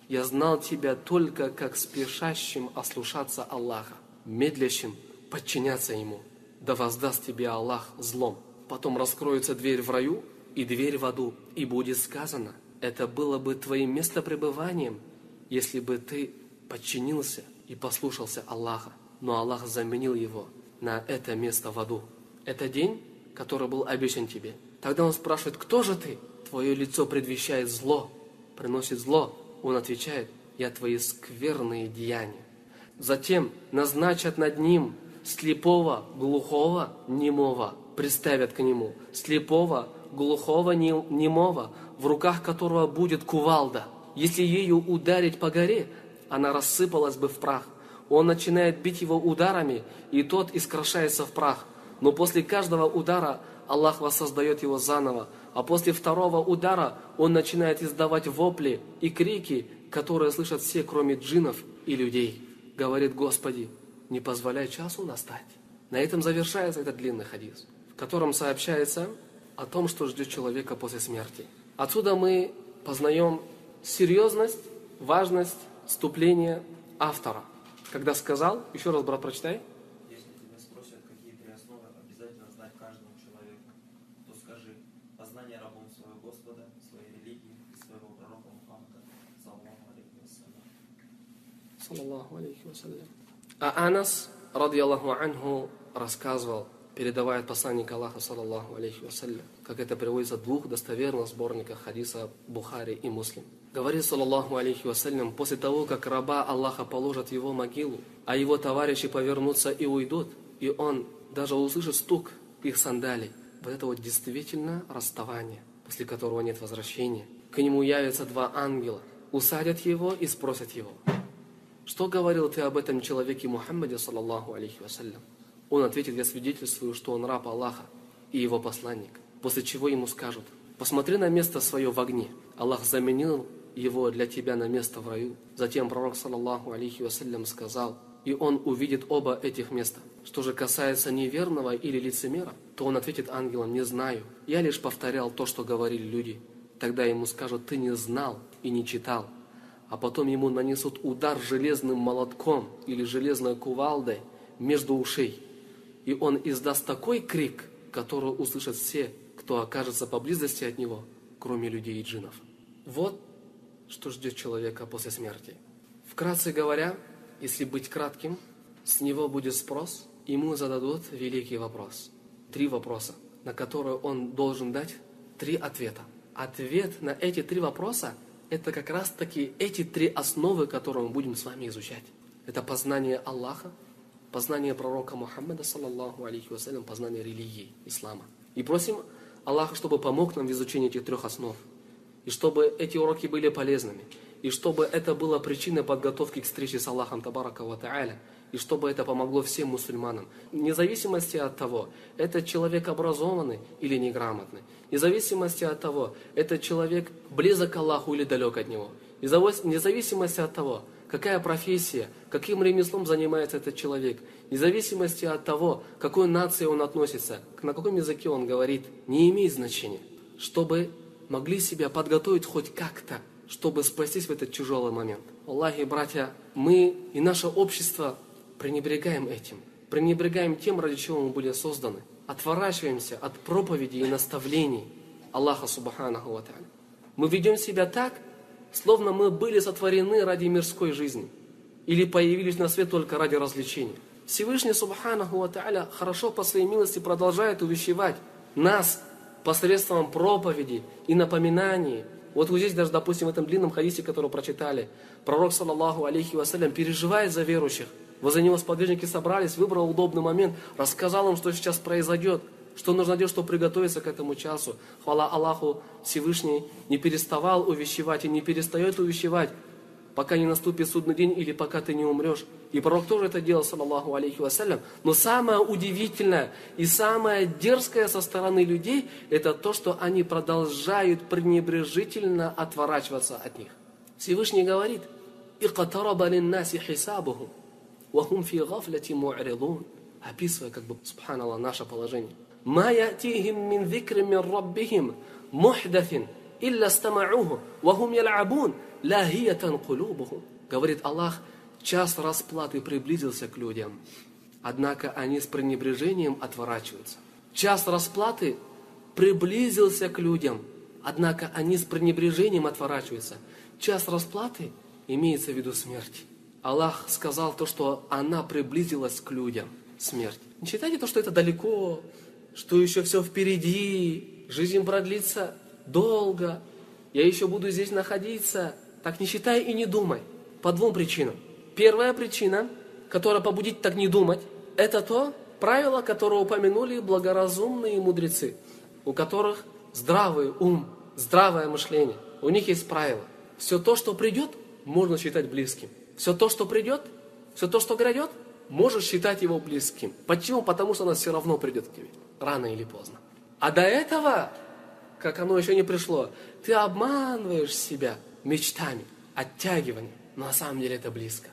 я знал тебя только как спешащим ослушаться Аллаха, медлящим подчиняться Ему. Да воздаст тебе Аллах злом. Потом раскроется дверь в раю и дверь в аду, и будет сказано, это было бы твоим местопребыванием, если бы ты подчинился и послушался Аллаха. Но Аллах заменил его на это место в аду. Это день, который был обещан тебе. Тогда он спрашивает, кто же ты? Твое лицо предвещает зло, приносит зло. Он отвечает, я твои скверные деяния. Затем назначат над ним слепого, глухого, немого. Приставят к нему слепого, глухого, немого, в руках которого будет кувалда. Если ею ударить по горе, она рассыпалась бы в прах. Он начинает бить его ударами, и тот искрошается в прах. Но после каждого удара Аллах воссоздает его заново. А после второго удара он начинает издавать вопли и крики, которые слышат все, кроме джиннов и людей. Говорит, Господи, не позволяй часу настать. На этом завершается этот длинный хадис, в котором сообщается о том, что ждет человека после смерти. Отсюда мы познаем серьезность, важность вступления автора. Когда сказал, еще раз, брат, прочитай. Если тебя спросят, какие три основы обязательно знать каждому человеку, то скажи, познание рабом своего Господа, своей религии и своего пророка Мухаммада, саллаллаху алейхи вассалям. А Анас, радiyallahu анху, рассказывал, передавает посланник Аллаха, саллаллаху алейхи вассалям, как это приводится в двух достоверных сборниках хадиса Бухари и Муслим. Говорит, саллаллаху алейхи вассалям, после того, как раба Аллаха положат в его могилу, а его товарищи повернутся и уйдут, и он даже услышит стук их сандалий, вот это вот действительно расставание, после которого нет возвращения. К нему явятся два ангела, усадят его и спросят его, что говорил ты об этом человеке Мухаммаде, саллаллаху алейхи вассалям? Он ответит, я свидетельствую, что он раб Аллаха и его посланник. После чего ему скажут, посмотри на место свое в огне. Аллах заменил его для тебя на место в раю. Затем пророк, саллаллаху алейхи вассалям, сказал, и он увидит оба этих места. Что же касается неверного или лицемера, то он ответит ангелам, не знаю, я лишь повторял то, что говорили люди. Тогда ему скажут, ты не знал и не читал. А потом ему нанесут удар железным молотком или железной кувалдой между ушей. И он издаст такой крик, который услышат все, кто окажется поблизости от него, кроме людей и джиннов. Вот что ждет человека после смерти. Вкратце говоря, если быть кратким, с него будет спрос, ему зададут великий вопрос. 3 вопроса, на которые он должен дать 3 ответа. Ответ на эти 3 вопроса – это как раз таки эти 3 основы, которые мы будем с вами изучать. Это познание Аллаха, познание пророка Мухаммада, саллаллаху алейхи вассалям, познание религии, ислама. И просим Аллаха, чтобы помог нам в изучении этих 3 основ. И чтобы эти уроки были полезными. И чтобы это было причиной подготовки к встрече с Аллахом Табарака ва Тааля. И чтобы это помогло всем мусульманам. Вне зависимости от того, это человек образованный или неграмотный. Вне зависимости от того, это человек близок к Аллаху или далек от Него. Вне зависимости от того, какая профессия, каким ремеслом занимается этот человек. Вне зависимости от того, к какой нации он относится, на каком языке он говорит, не имеет значения. Чтобы могли себя подготовить хоть как-то чтобы спастись в этот тяжелый момент. Аллахи, братья, мы и наше общество пренебрегаем этим. Пренебрегаем тем, ради чего мы были созданы. Отворачиваемся от проповедей и наставлений Аллаха Субханаху ва Тааля. Мы ведем себя так, словно мы были сотворены ради мирской жизни или появились на свет только ради развлечения. Всевышний Субханаху ва Тааля хорошо по своей милости продолжает увещевать нас посредством проповеди и напоминаний. Вот здесь даже, допустим, в этом длинном хадисе, который прочитали, пророк, саллаллаху алейхи вассалям, переживает за верующих. Возле него сподвижники собрались, выбрал удобный момент, рассказал им, что сейчас произойдет, что нужно делать, чтобы приготовиться к этому часу. Хвала Аллаху, Всевышний не переставал увещевать и не перестает увещевать, пока не наступит судный день или пока ты не умрешь. И пророк тоже это делал, саллаллаху алейхи вассалям. Но самое удивительное и самое дерзкое со стороны людей, это то, что они продолжают пренебрежительно отворачиваться от них. Всевышний говорит: «Иqтараба линнаси хисабухум, ва хум фи гафляти му'ридун». Описывая, субханаллах, наше положение. «Ма ятихим мин зикрин мин раббихим мухдатин, илля стама'уху, ва хум ял'абун, лагиятан кулубухум». Говорит Аллах, час расплаты приблизился к людям, однако они с пренебрежением отворачиваются. Час расплаты приблизился к людям, однако они с пренебрежением отворачиваются. Час расплаты имеется в виду смерть. Аллах сказал то, что она приблизилась к людям, смерть. Не считайте то, что это далеко, что еще все впереди, жизнь продлится долго, я еще буду здесь находиться. Так не считай и не думай. По двум причинам. Первая причина, которая побудит так не думать, это то правило, которое упомянули благоразумные мудрецы, у которых здравый ум, здравое мышление. У них есть правило. Все то, что придет, можно считать близким. Все то, что придет, все то, что грядет, можешь считать его близким. Почему? Потому что оно все равно придет к тебе, рано или поздно. А до этого, как оно еще не пришло, ты обманываешь себя мечтами, оттягиванием. Но на самом деле это близко.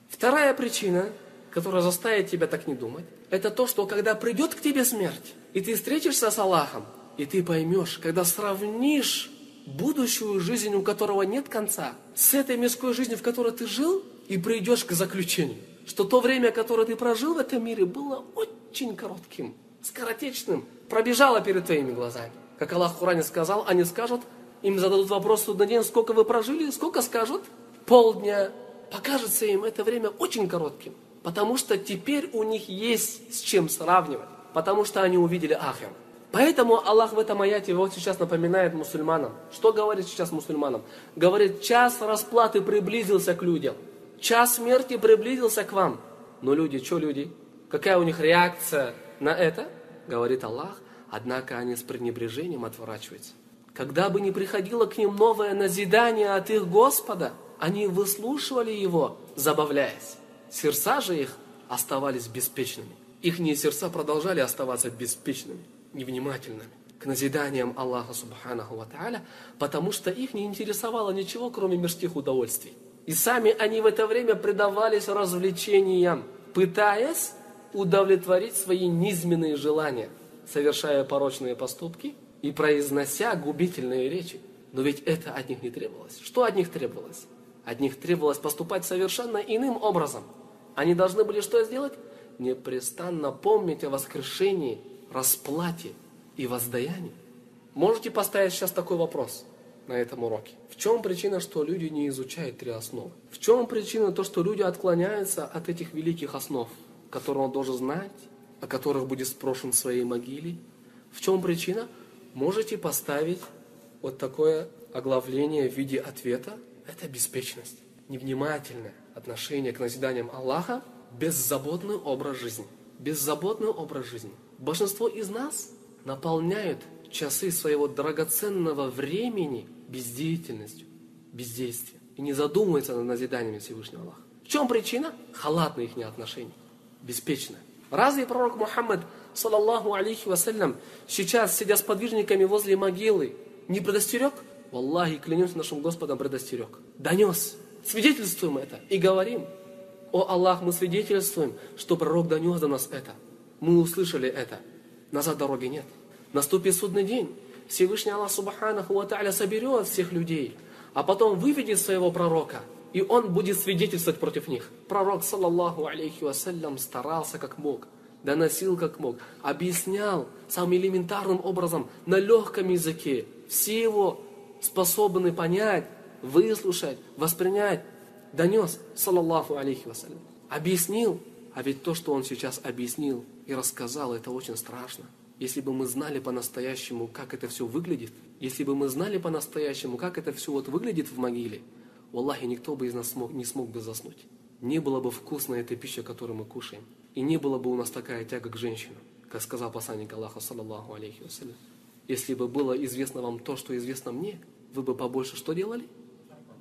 Вторая причина, которая заставит тебя так не думать, это то, что когда придет к тебе смерть, и ты встретишься с Аллахом, и ты поймешь, когда сравнишь будущую жизнь, у которого нет конца, с этой мирской жизнью, в которой ты жил, и придешь к заключению, что то время, которое ты прожил в этом мире, было очень коротким, скоротечным, пробежало перед твоими глазами. Как Аллах в Коране сказал, они скажут, им зададут вопрос в судный день, сколько вы прожили, сколько скажут? Полдня. Покажется им это время очень коротким, потому что теперь у них есть с чем сравнивать, потому что они увидели ахир. Поэтому Аллах в этом аяте вот сейчас напоминает мусульманам. Что говорит сейчас мусульманам? Говорит, час расплаты приблизился к людям, час смерти приблизился к вам. Но люди, что люди? Какая у них реакция на это? Говорит Аллах, однако они с пренебрежением отворачиваются. Когда бы ни приходило к ним новое назидание от их Господа, они выслушивали его, забавляясь. Сердца же их оставались беспечными. Ихние сердца продолжали оставаться беспечными, невнимательными к назиданиям Аллаха Субханаху ва Тааля, потому что их не интересовало ничего, кроме мирских удовольствий. И сами они в это время предавались развлечениям, пытаясь удовлетворить свои низменные желания, совершая порочные поступки и произнося губительные речи. Но ведь это от них не требовалось. Что от них требовалось? От них требовалось поступать совершенно иным образом. Они должны были что сделать? Непрестанно помнить о воскрешении, расплате и воздаянии. Можете поставить сейчас такой вопрос на этом уроке. В чем причина, что люди не изучают три основы? В чем причина то, что люди отклоняются от этих великих основ, которые он должен знать, о которых будет спрошен в своей могиле? В чем причина? Можете поставить вот такое оглавление в виде ответа. Это беспечность, невнимательное отношение к назиданиям Аллаха, беззаботный образ жизни. Беззаботный образ жизни. Большинство из нас наполняют часы своего драгоценного времени бездеятельностью, бездействием. И не задумываются над назиданиями Всевышнего Аллаха. В чем причина? Халатное их отношение, беспечное. Разве пророк Мухаммад, саллаллаху алейхи вассалям, сейчас, сидя с подвижниками возле могилы, не предостерег? Валлахи, клянемся нашим Господом, предостерег. Донес. Свидетельствуем это и говорим: о Аллах, мы свидетельствуем, что пророк донес до нас это. Мы услышали это. Назад дороги нет. Наступит судный день. Всевышний Аллах Субханаху ва Тааля соберет всех людей. а потом выведет своего пророка, и он будет свидетельствовать против них. Пророк, саллаллаху алейхи вассалям, старался как мог, доносил как мог, объяснял самым элементарным образом, на легком языке. Все его способны понять, выслушать, воспринять. Донес, саллаллаху алейхи вассалям. Объяснил, а ведь то, что он сейчас объяснил и рассказал, это очень страшно. Если бы мы знали по-настоящему, как это все выглядит, если бы мы знали по-настоящему, как это все вот выглядит в могиле, валлахи, никто бы из нас не смог бы заснуть. Не было бы вкусной этой пищи, которую мы кушаем. И не было бы у нас такая тяга к женщинам, как сказал посланник Аллаха, саллаллаху алейхи вассалям. Если бы было известно вам то, что известно мне, вы бы побольше что делали?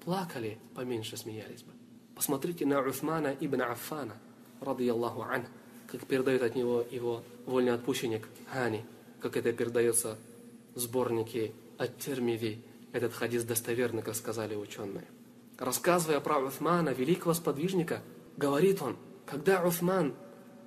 Плакали, поменьше смеялись бы. Посмотрите на Усмана ибн Аффана, радийаллаху ан, как передает от него его вольноотпущенник Хани, как это передается в сборнике Ат-Тирмизи. Этот хадис достоверный, как сказали ученые. Рассказывая про Усмана, великого сподвижника, говорит он, когда Усман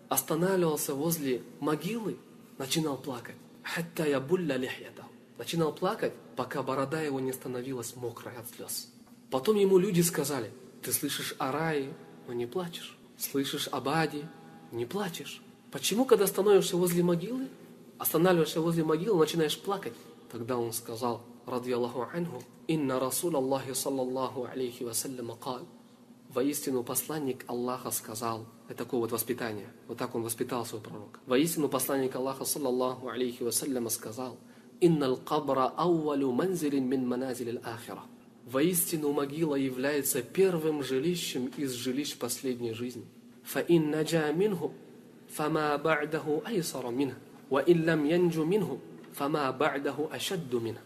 останавливался возле могилы, начинал плакать. «Хатта ябулля лихьятаху». Начинал плакать, пока борода его не становилась мокрой от слез. Потом ему люди сказали: ты слышишь о рае, но не плачешь. Слышишь об аде, не плачешь. Почему, когда становишься возле могилы, останавливаешься возле могилы, начинаешь плакать? Тогда он сказал, радийаллаху анху, «Инна Расул Аллахи саллаллаху алейхи вассалям кал». Воистину посланник Аллаха сказал. Это такое вот воспитание. Вот так он воспитал своего пророка. Воистину посланник Аллаха саллаллаху алейхи вассалям сказал: «Иннал кабра аувалю манзилин мин маназилил ахира». Воистину могила является первым жилищем из жилищ последней жизни. «Фаин наджа минху, фама ба'даху айсара минх, ва иллам янджу минху, фама ба'даху ашадду минх».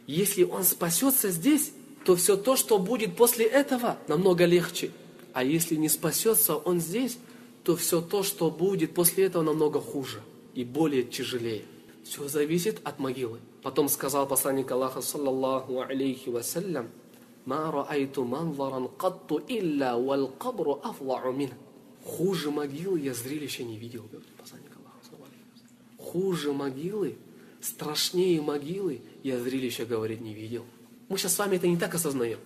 Если он спасется здесь, то все то, что будет после этого, намного легче. А если не спасется он здесь, то все то, что будет после этого, намного хуже и более тяжелее. Все зависит от могилы. Потом сказал посланник Аллаха, саллаллаху алейхи вассалям: «Ма раайту манзаран катту илля вал кабру афлау мин». Хуже могилы я зрелища не видел, говорит посланник Аллаха, саллаллаху алейхи вассалям. Хуже могилы, страшнее могилы я зрелища, говорит, не видел. Мы сейчас с вами это не так осознаем.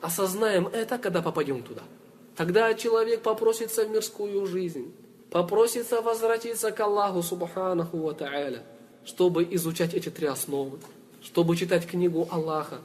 Осознаем это, когда попадем туда. Тогда человек попросится в мирскую жизнь, попросится возвратиться к Аллаху субханаху ва та'аля, чтобы изучать эти три основы, чтобы читать книгу Аллаха,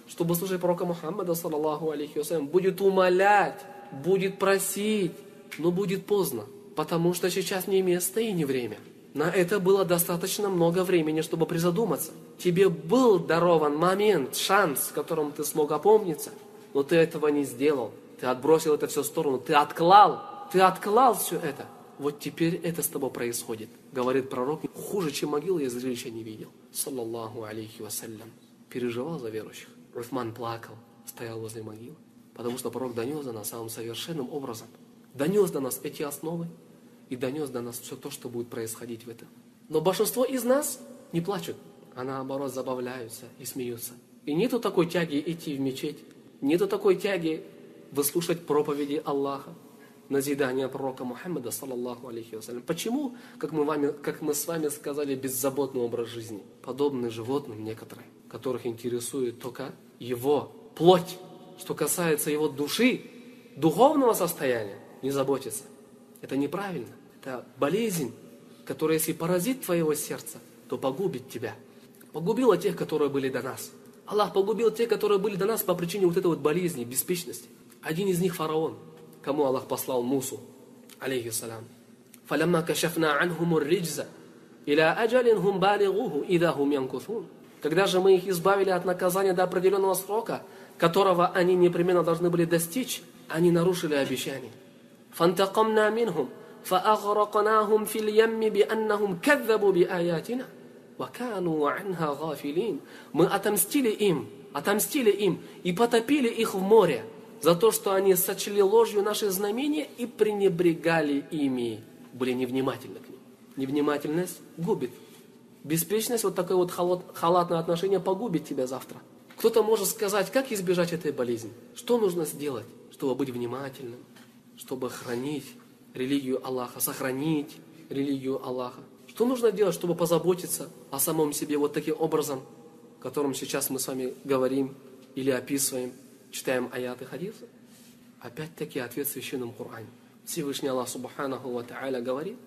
чтобы слушать пророка Мухаммада, саллаллаху алейхи вассалям, будет умолять, будет просить, но будет поздно, потому что сейчас не место и не время. На это было достаточно много времени, чтобы призадуматься. Тебе был дарован момент, шанс, в котором ты смог опомниться, но ты этого не сделал. Ты отбросил это все в сторону, ты отклал все это. Вот теперь это с тобой происходит. Говорит пророк, хуже, чем могилы, я зрелища не видел. Саллаллаху алейхи вассалям. Переживал за верующих. Усман плакал, стоял возле могилы. Потому что пророк донес до нас самым совершенным образом. Донес до нас эти основы и донес до нас все то, что будет происходить в этом. Но большинство из нас не плачут, а наоборот забавляются и смеются. И нету такой тяги идти в мечеть, нету такой тяги выслушать проповеди Аллаха, назидания пророка Мухаммада, саллаллаху алейхи вассалям. Почему, как мы с вами сказали, беззаботный образ жизни, подобный животным некоторым, которых интересует только его плоть, что касается его души, духовного состояния, не заботится. Это неправильно. Это болезнь, которая, если поразит твоего сердца, то погубит тебя. Погубила тех, которые были до нас. Аллах погубил тех, которые были до нас по причине вот этой вот болезни, беспечности. Один из них фараон, кому Аллах послал Мусу, алейхиссалям. «Фалямма кашафна анхумур риджза, иля аджалин хум балигуху, ида хум янкуфун». Когда же мы их избавили от наказания до определенного срока, которого они непременно должны были достичь, они нарушили обещание. «Фантакамна минхум, фаагракнахум фил ямми бианнахум кадзабу биаятина, ва кану анха гафилин». Мы отомстили им и потопили их в море за то, что они сочли ложью наши знамения и пренебрегали ими, были невнимательны к ним. Невнимательность губит. Беспечность, вот такое вот халатное отношение погубит тебя завтра. Кто-то может сказать, как избежать этой болезни? Что нужно сделать, чтобы быть внимательным, чтобы хранить религию Аллаха, сохранить религию Аллаха? Что нужно делать, чтобы позаботиться о самом себе вот таким образом, о котором сейчас мы с вами говорим, или описываем, читаем аяты хадиса? Опять-таки ответ в Священном Коране. Всевышний Аллах Субханаху ва Та'аля говорит: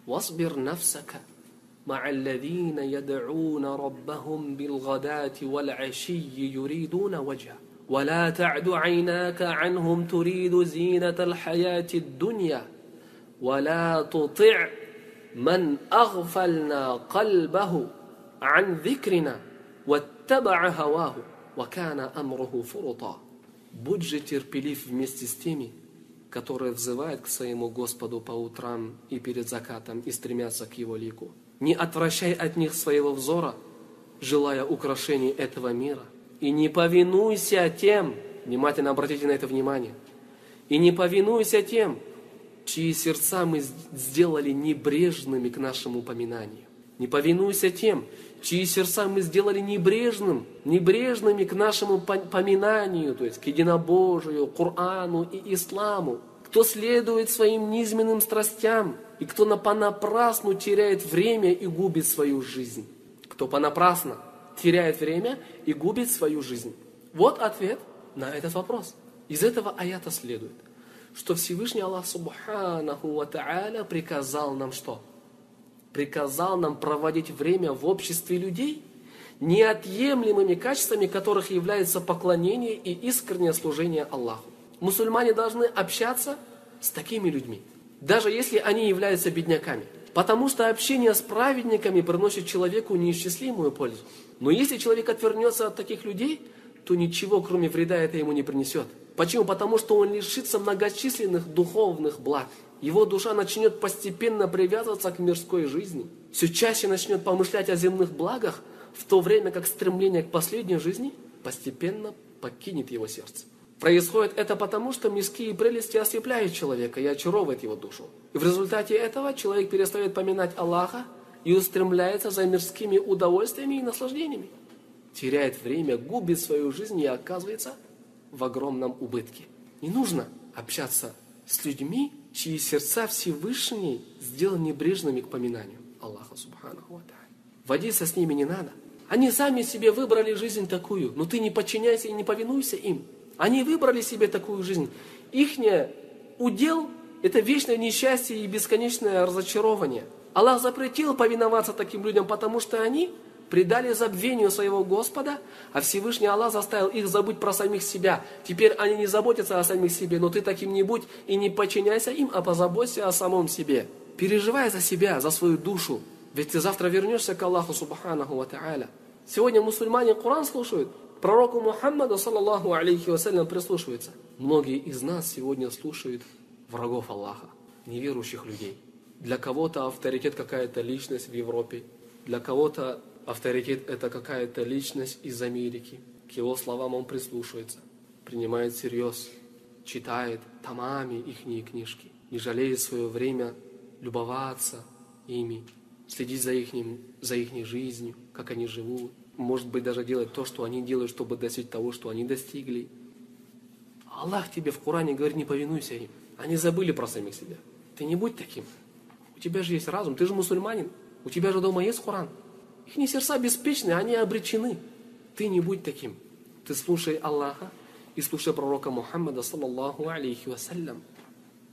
«Васбир нафсака مع الذين يدعون ربهم بالغداة والعشي يريدون وجهه ولا تعد عيناك عنهم تريد زينة الحياة الدنيا ولا تطع من أغفلنا قلبه عن ذكرنا واتبع هواه وكان أمره فرطا». Будь же терпелив вместе с теми, которые взывают к своему Господу по утрам и перед закатом и стремятся к Его лику. Не отвращай от них своего взора, желая украшений этого мира. И не повинуйся тем, внимательно обратите на это внимание, и не повинуйся тем, чьи сердца мы сделали небрежными к нашему упоминанию. Не повинуйся тем, чьи сердца мы сделали небрежными к нашему поминанию, то есть к единобожию, Корану и Исламу. Кто следует своим низменным страстям, и кто понапрасну теряет время и губит свою жизнь. Кто понапрасно теряет время и губит свою жизнь. Вот ответ на этот вопрос. Из этого аята следует, что Всевышний Аллах Субханаху ва Та'аля приказал нам что? Приказал нам проводить время в обществе людей, неотъемлемыми качествами которых является поклонение и искреннее служение Аллаху. Мусульмане должны общаться с такими людьми, даже если они являются бедняками. Потому что общение с праведниками приносит человеку неисчислимую пользу. Но если человек отвернется от таких людей, то ничего, кроме вреда, это ему не принесет. Почему? Потому что он лишится многочисленных духовных благ. Его душа начнет постепенно привязываться к мирской жизни. Все чаще начнет помышлять о земных благах, в то время как стремление к последней жизни постепенно покинет его сердце. Происходит это потому, что мирские прелести ослепляют человека и очаровывают его душу. И в результате этого человек перестает поминать Аллаха и устремляется за мирскими удовольствиями и наслаждениями. Теряет время, губит свою жизнь и оказывается в огромном убытке. Не нужно общаться с людьми, чьи сердца Всевышний сделал небрежными к поминанию Аллаха Субханаху ва Та'аля. Водиться с ними не надо. Они сами себе выбрали жизнь такую, но ты не подчиняйся и не повинуйся им. Они выбрали себе такую жизнь. Ихний удел – это вечное несчастье и бесконечное разочарование. Аллах запретил повиноваться таким людям, потому что они предали забвению своего Господа, а Всевышний Аллах заставил их забыть про самих себя. Теперь они не заботятся о самих себе, но ты таким не будь и не подчиняйся им, а позаботься о самом себе. Переживай за себя, за свою душу, ведь ты завтра вернешься к Аллаху Субханаху ва Та'аля. Сегодня мусульмане Коран слушают, к пророку Мухаммаду, саллаллаху алейхи вассалям, прислушиваются. Многие из нас сегодня слушают врагов Аллаха, неверующих людей. Для кого-то авторитет какая-то личность в Европе, для кого-то авторитет это какая-то личность из Америки. К его словам он прислушивается, принимает всерьез, читает томами ихние книжки, не жалеет свое время любоваться ими, следить за их жизнью, как они живут. Может быть, даже делать то, что они делают, чтобы достичь того, что они достигли. Аллах тебе в Коране говорит, не повинуйся им. Они забыли про самих себя. Ты не будь таким. У тебя же есть разум, ты же мусульманин. У тебя же дома есть Коран. Их сердца беспечны, они обречены. Ты не будь таким. Ты слушай Аллаха и слушай пророка Мухаммада, саллаллаху алейхи вассалям.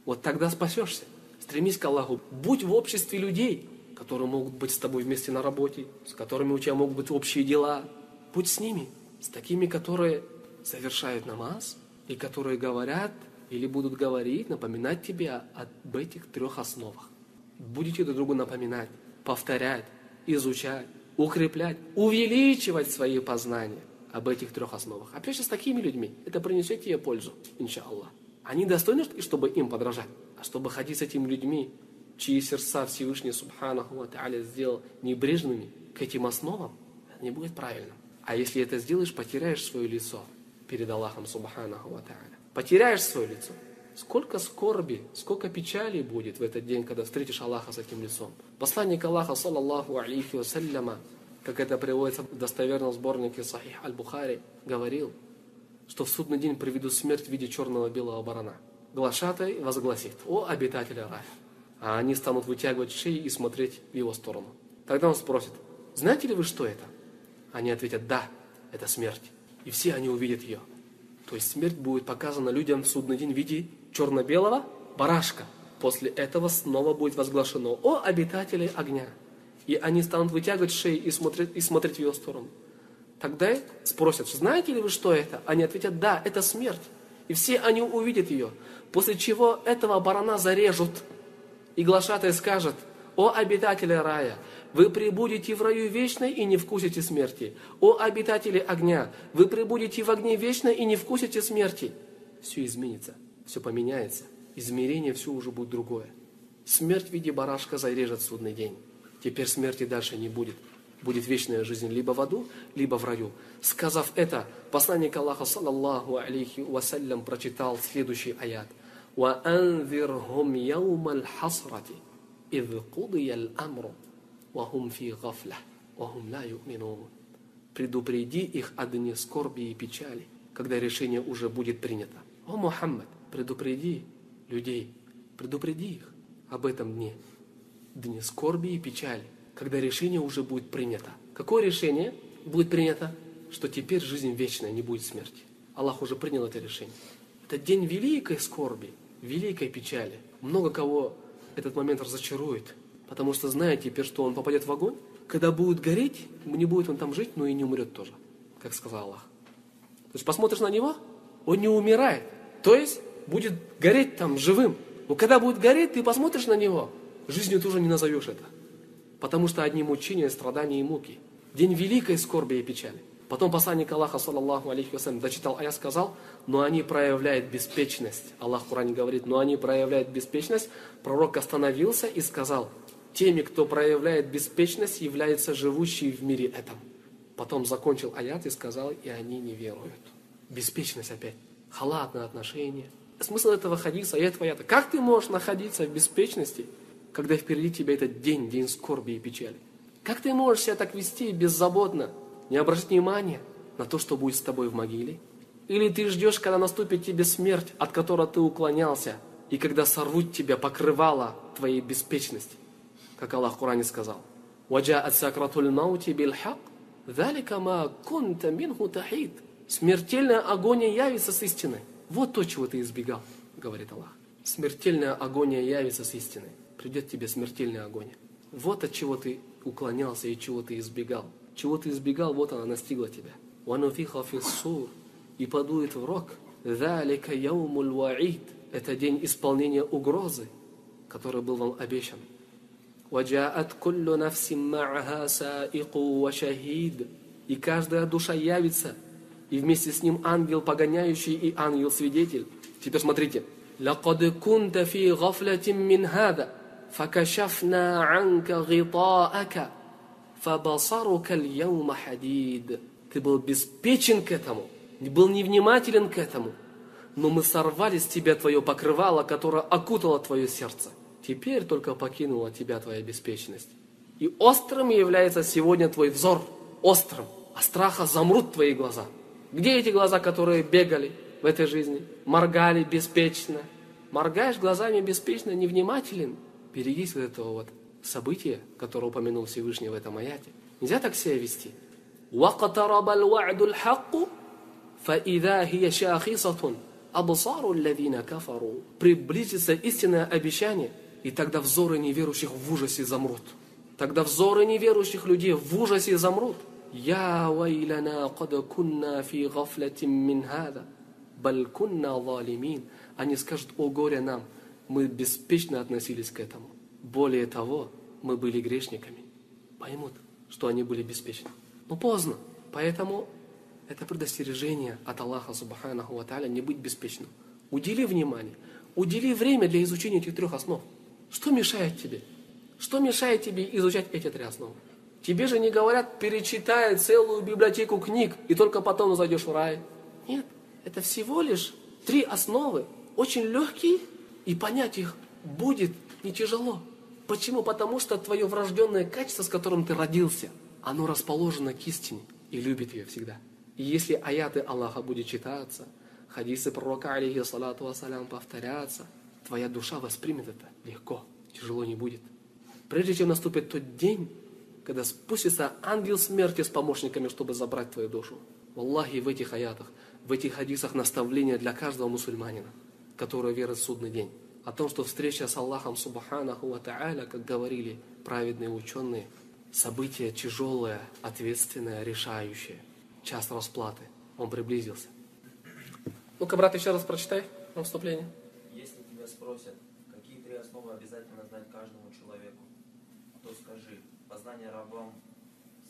Вот тогда спасешься. Стремись к Аллаху. Будь в обществе людей, которые могут быть с тобой вместе на работе, с которыми у тебя могут быть общие дела. Будь с ними, с такими, которые совершают намаз, и которые говорят или будут говорить, напоминать тебе об этих трех основах. Будете друг другу напоминать, повторять, изучать, укреплять, увеличивать свои познания об этих трех основах. Опять же, с такими людьми это принесет тебе пользу, иншаллах. Они достойны, чтобы им подражать, а чтобы ходить с этими людьми, чьи сердца Всевышний Субханаху ва Та'аля сделал небрежными к этим основам, это не будет правильно. А если это сделаешь, потеряешь свое лицо перед Аллахом Субханаху ва Та'аля. Потеряешь свое лицо. Сколько скорби, сколько печали будет в этот день, когда встретишь Аллаха с этим лицом. Посланник Аллаха, саллаллаху алейхи вассаляма, как это приводится в достоверном сборнике Сахих Аль-Бухари, говорил, что в судный день приведут смерть в виде черного белого барана. Глашатай возгласит: «О обитатели рая!» А они станут вытягивать шеи и смотреть в его сторону. Тогда он спросит: «Знаете ли вы, что это?» Они ответят: «Да, это смерть». и все они увидят ее. То есть смерть будет показана людям в судный день в виде черно-белого барашка. После этого снова будет возглашено: «О обитатели огня!» И они станут вытягивать шеи и смотреть в ее сторону. Тогда спросят: знаете ли вы, что это? Они ответят: да, это смерть. И все они увидят ее. После чего этого барана зарежут. И глашатай скажет: «О обитатели рая, вы пребудете в раю вечной и не вкусите смерти. О обитатели огня, вы пребудете в огне вечной и не вкусите смерти». Все изменится, все поменяется. Измерение все уже будет другое. Смерть в виде барашка зарежет в судный день. Теперь смерти дальше не будет. Будет вечная жизнь либо в аду, либо в раю. Сказав это, посланник Аллаха, саллаллаху алейхи вассалям, прочитал следующий аят. وَأَنذِرْهُمْ يَوْمَ الْحَسْرَةِ إِذْ قُضِيَ الْأَمْرُ وَهُمْ فِي غَفْلَةٍ وَهُمْ لَا يُؤْمِنُونَ. Предупреди их о дне скорби и печали, когда решение уже будет принято. О Мухаммад, предупреди людей, предупреди их об этом дне скорби и печали, когда решение уже будет принято. Какое решение будет принято? Что теперь жизнь вечная, не будет смерти. Аллах уже принял это решение. Это день великой скорби, великой печали. Много кого этот момент разочарует, потому что знает теперь, что он попадет в огонь. Когда будет гореть, не будет он там жить, но и не умрет тоже, как сказал Аллах. То есть посмотришь на него, он не умирает. То есть будет гореть там живым. Но когда будет гореть, ты посмотришь на него, жизнью ты уже не назовешь это. Потому что одни мучения, страдания и муки. День великой скорби и печали. Потом посланник Аллаха, саллаллаху алейхи вассалям, дочитал аят, сказал: но они проявляют беспечность. Аллах в Коране говорит: но они проявляют беспечность. Пророк остановился и сказал: теми, кто проявляет беспечность, являются живущие в мире этом. Потом закончил аят и сказал: и они не веруют. Беспечность опять. Халатное отношение. Смысл этого хадиса и этого аята: как ты можешь находиться в беспечности, когда впереди тебя этот день скорби и печали? Как ты можешь себя так вести беззаботно, не обращать внимания на то, что будет с тобой в могиле? Или ты ждешь, когда наступит тебе смерть, от которой ты уклонялся, и когда сорвут тебя покрывало твоей беспечности? Как Аллах в Коране сказал: وَجَاءَتْ سَكْرَةُ الْمَوْتِ بِالْحَقِّ ذَلِكَ مَا كُنْتَ مِنْهُ تَحِيدٌ. Смертельная агония явится с истиной. Вот то, чего ты избегал, говорит Аллах. Смертельная агония явится с истиной. Придет тебе смертельная агония. Вот от чего ты уклонялся и чего ты избегал. Чего ты избегал, вот она настигла тебя. وَنُفِخَ فِي الصُّورِ. И подует в рог. ذَلِكَ يَوْمُ الْوَعِيدِ. Это день исполнения угрозы, который был вам обещан. وَجَاءَتْ كُلُّ نَفْسٍ مَعَهَا سَائِقُ وَشَهِيدٌ. И каждая душа явится, и вместе с ним ангел погоняющий и ангел-свидетель. Теперь смотрите. لَقَدْ كُنْتَ فِي غَفْلَةٍ مِّنْ هَذَا فَكَشَفْنَا عَنْكَ غِطَاءَكَ فَبَصَرُكَ الْيَوْمَ حَدِيدٌ. Ты был беспечен к этому, был невнимателен к этому, но мы сорвали с тебя твое покрывало, которое окутало твое сердце. Теперь только покинула тебя твоя беспечность. И острым является сегодня твой взор, острым, а страха замрут твои глаза. Где эти глаза, которые бегали в этой жизни, моргали беспечно? Моргаешь глазами беспечно, невнимателен. Берегись от этого вот события, которое упомянул Всевышний в этом аяте. Нельзя так себя вести. وَقَتَرَبَ الْوَعْدُ الْحَقُّ فَإِذَا هِيَ شَاخِصَةٌ أَبْصَارُ الَّذِينَ كَفَرُوا. Приблизится истинное обещание, и тогда взоры неверующих в ужасе замрут. Тогда взоры неверующих людей в ужасе замрут. «Я вайлана кад кунна фи гафлятин мин хада, баль кунна залимин». Они скажут: о горе нам, мы беспечно относились к этому. Более того, мы были грешниками. Поймут, что они были беспечны. Но поздно. Поэтому это предостережение от Аллаха Субханаху ва Тааля не быть беспечным. Удели внимание, удели время для изучения этих трех основ. Что мешает тебе? Что мешает тебе изучать эти три основы? Тебе же не говорят: перечитай целую библиотеку книг, и только потом зайдешь в рай. Нет, это всего лишь три основы, очень легкие, и понять их будет не тяжело. Почему? Потому что твое врожденное качество, с которым ты родился, оно расположено к истине и любит ее всегда. И если аяты Аллаха будут читаться, хадисы пророка, алейхи салату вассалям, повторяться, твоя душа воспримет это легко, тяжело не будет. Прежде чем наступит тот день, когда спустится ангел смерти с помощниками, чтобы забрать твою душу, Валлахи, в этих аятах, в этих хадисах наставление для каждого мусульманина, который верит в судный день. О том, что встреча с Аллахом Субханаху ва Тааля, как говорили праведные ученые, событие тяжелое, ответственное, решающее. Час расплаты. Он приблизился. Ну-ка, брат, еще раз прочитай на вступление. Если тебя спросят, какие 3 основы обязательно знать каждому человеку, то скажи: познание рабом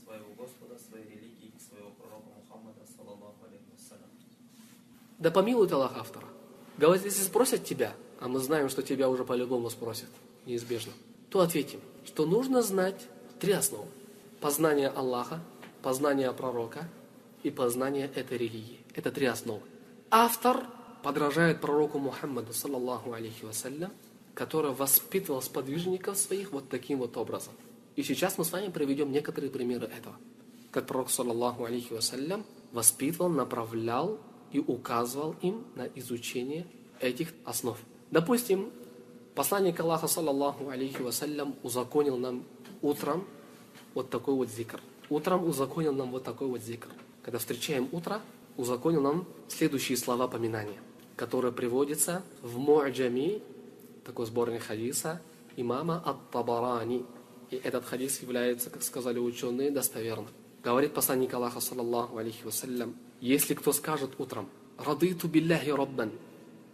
своего Господа, своей религии и своего пророка Мухаммада, саллаллаху алейхи вассалям. Да помилует Аллах автора. Говорит, если спросят тебя, а мы знаем, что тебя уже по-любому спросят, неизбежно, то ответим, что нужно знать 3 основы. Познание Аллаха, познание пророка и познание этой религии. Это 3 основы. Автор подражает пророку Мухаммаду, саллаллаху алейхи вассалям, который воспитывал сподвижников своих вот таким вот образом. И сейчас мы с вами приведем некоторые примеры этого. Как пророк, саллаллаху алейхи вассалям, воспитывал, направлял и указывал им на изучение этих основ. Допустим, посланник Аллаха, саллаллаху алейхи вассалям, узаконил нам утром вот такой вот зикр. Утром узаконил нам вот такой вот зикр. Когда встречаем утро, узаконил нам следующие слова поминания, которые приводятся в Му'джами, такой сборник хадиса, имама Ат-Табарани. И этот хадис является, как сказали ученые, достоверным. Говорит посланник Аллаха, саллаллаху алейхи вассалям, если кто скажет утром: «Радиту билляхи раббан,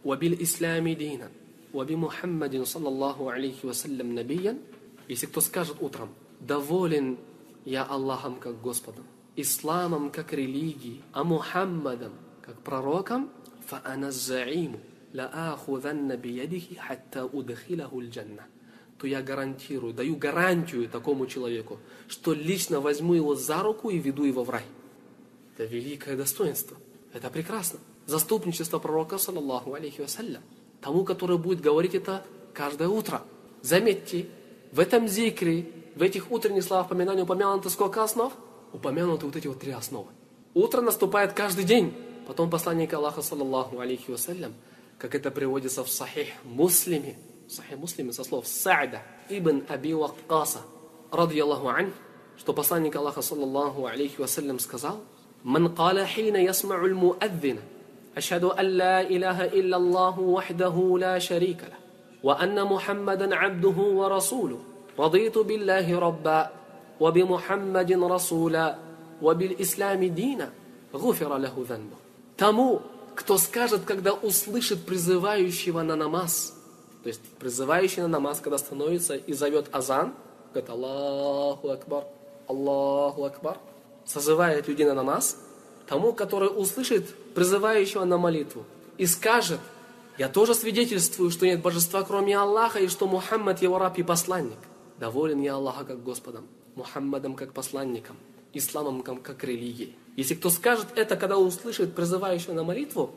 ва бил ислами динан, ва би Мухаммадин, саллаллаху алейхи вассалям, набиян», если кто скажет утром: «Доволен я Аллахом как Господом, исламом как религией, а Мухаммадом как пророком, фа'ана за'иму ла'ахуданна биядихи хатта удхилаху аль-джанна», то я гарантирую, даю гарантию такому человеку, что лично возьму его за руку и веду его в рай. Это великое достоинство. Это прекрасно. Заступничество пророка, саллаллаху алейхи вассалям, тому, который будет говорить это каждое утро. Заметьте, в этом зикре, в этих утренних словах поминания упомянуто сколько основ? Упомянуты вот эти вот 3 основы. Утро наступает каждый день. Потом посланник Аллаха, саллаллаху алейхи вассалям, как это приводится в Сахих Муслиме, со слов Са'да ибн Аби Ваккаса, радiyallahu ань, что посланник Аллаха, саллаллаху алейхи вассалям, сказал: «Ман каля хина ясма'у аль-муаддина, ашхаду ан ла илаха илля Аллаху вахдаху ла шарика лах, ва анна Мухаммадан абдуху ва расулу, радиту биллахи рабба, ва би Мухаммадин расула, ва бил ислами дина, гуфира лаху занбу». Тому, кто скажет, когда услышит призывающего на намаз, то есть призывающий на намаз, когда становится и зовет азан, говорит: «Аллаху Акбар, Аллаху Акбар», созывает людей на намаз, тому, который услышит призывающего на молитву и скажет: «Я тоже свидетельствую, что нет божества, кроме Аллаха, и что Мухаммад его раб и посланник. Доволен я Аллаха как Господом, Мухаммадом как посланником, исламом как религией». Если кто скажет это, когда услышит призывающего на молитву,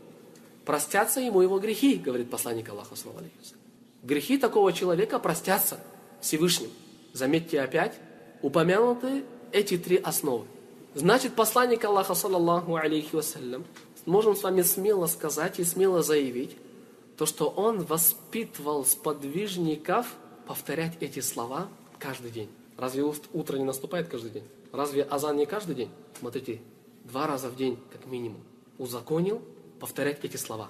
простятся ему его грехи, говорит посланник Аллаха, саллаллаху алейхи вассалям. Грехи такого человека простятся Всевышним. Заметьте, опять упомянуты эти 3 основы. Значит, посланник Аллаха, саллаллаху алейхи вассалям, можем с вами смело сказать и смело заявить, то, что он воспитывал сподвижников повторять эти слова каждый день. Разве утро не наступает каждый день? Разве азан не каждый день? Смотрите, 2 раза в день, как минимум, узаконил повторять эти слова.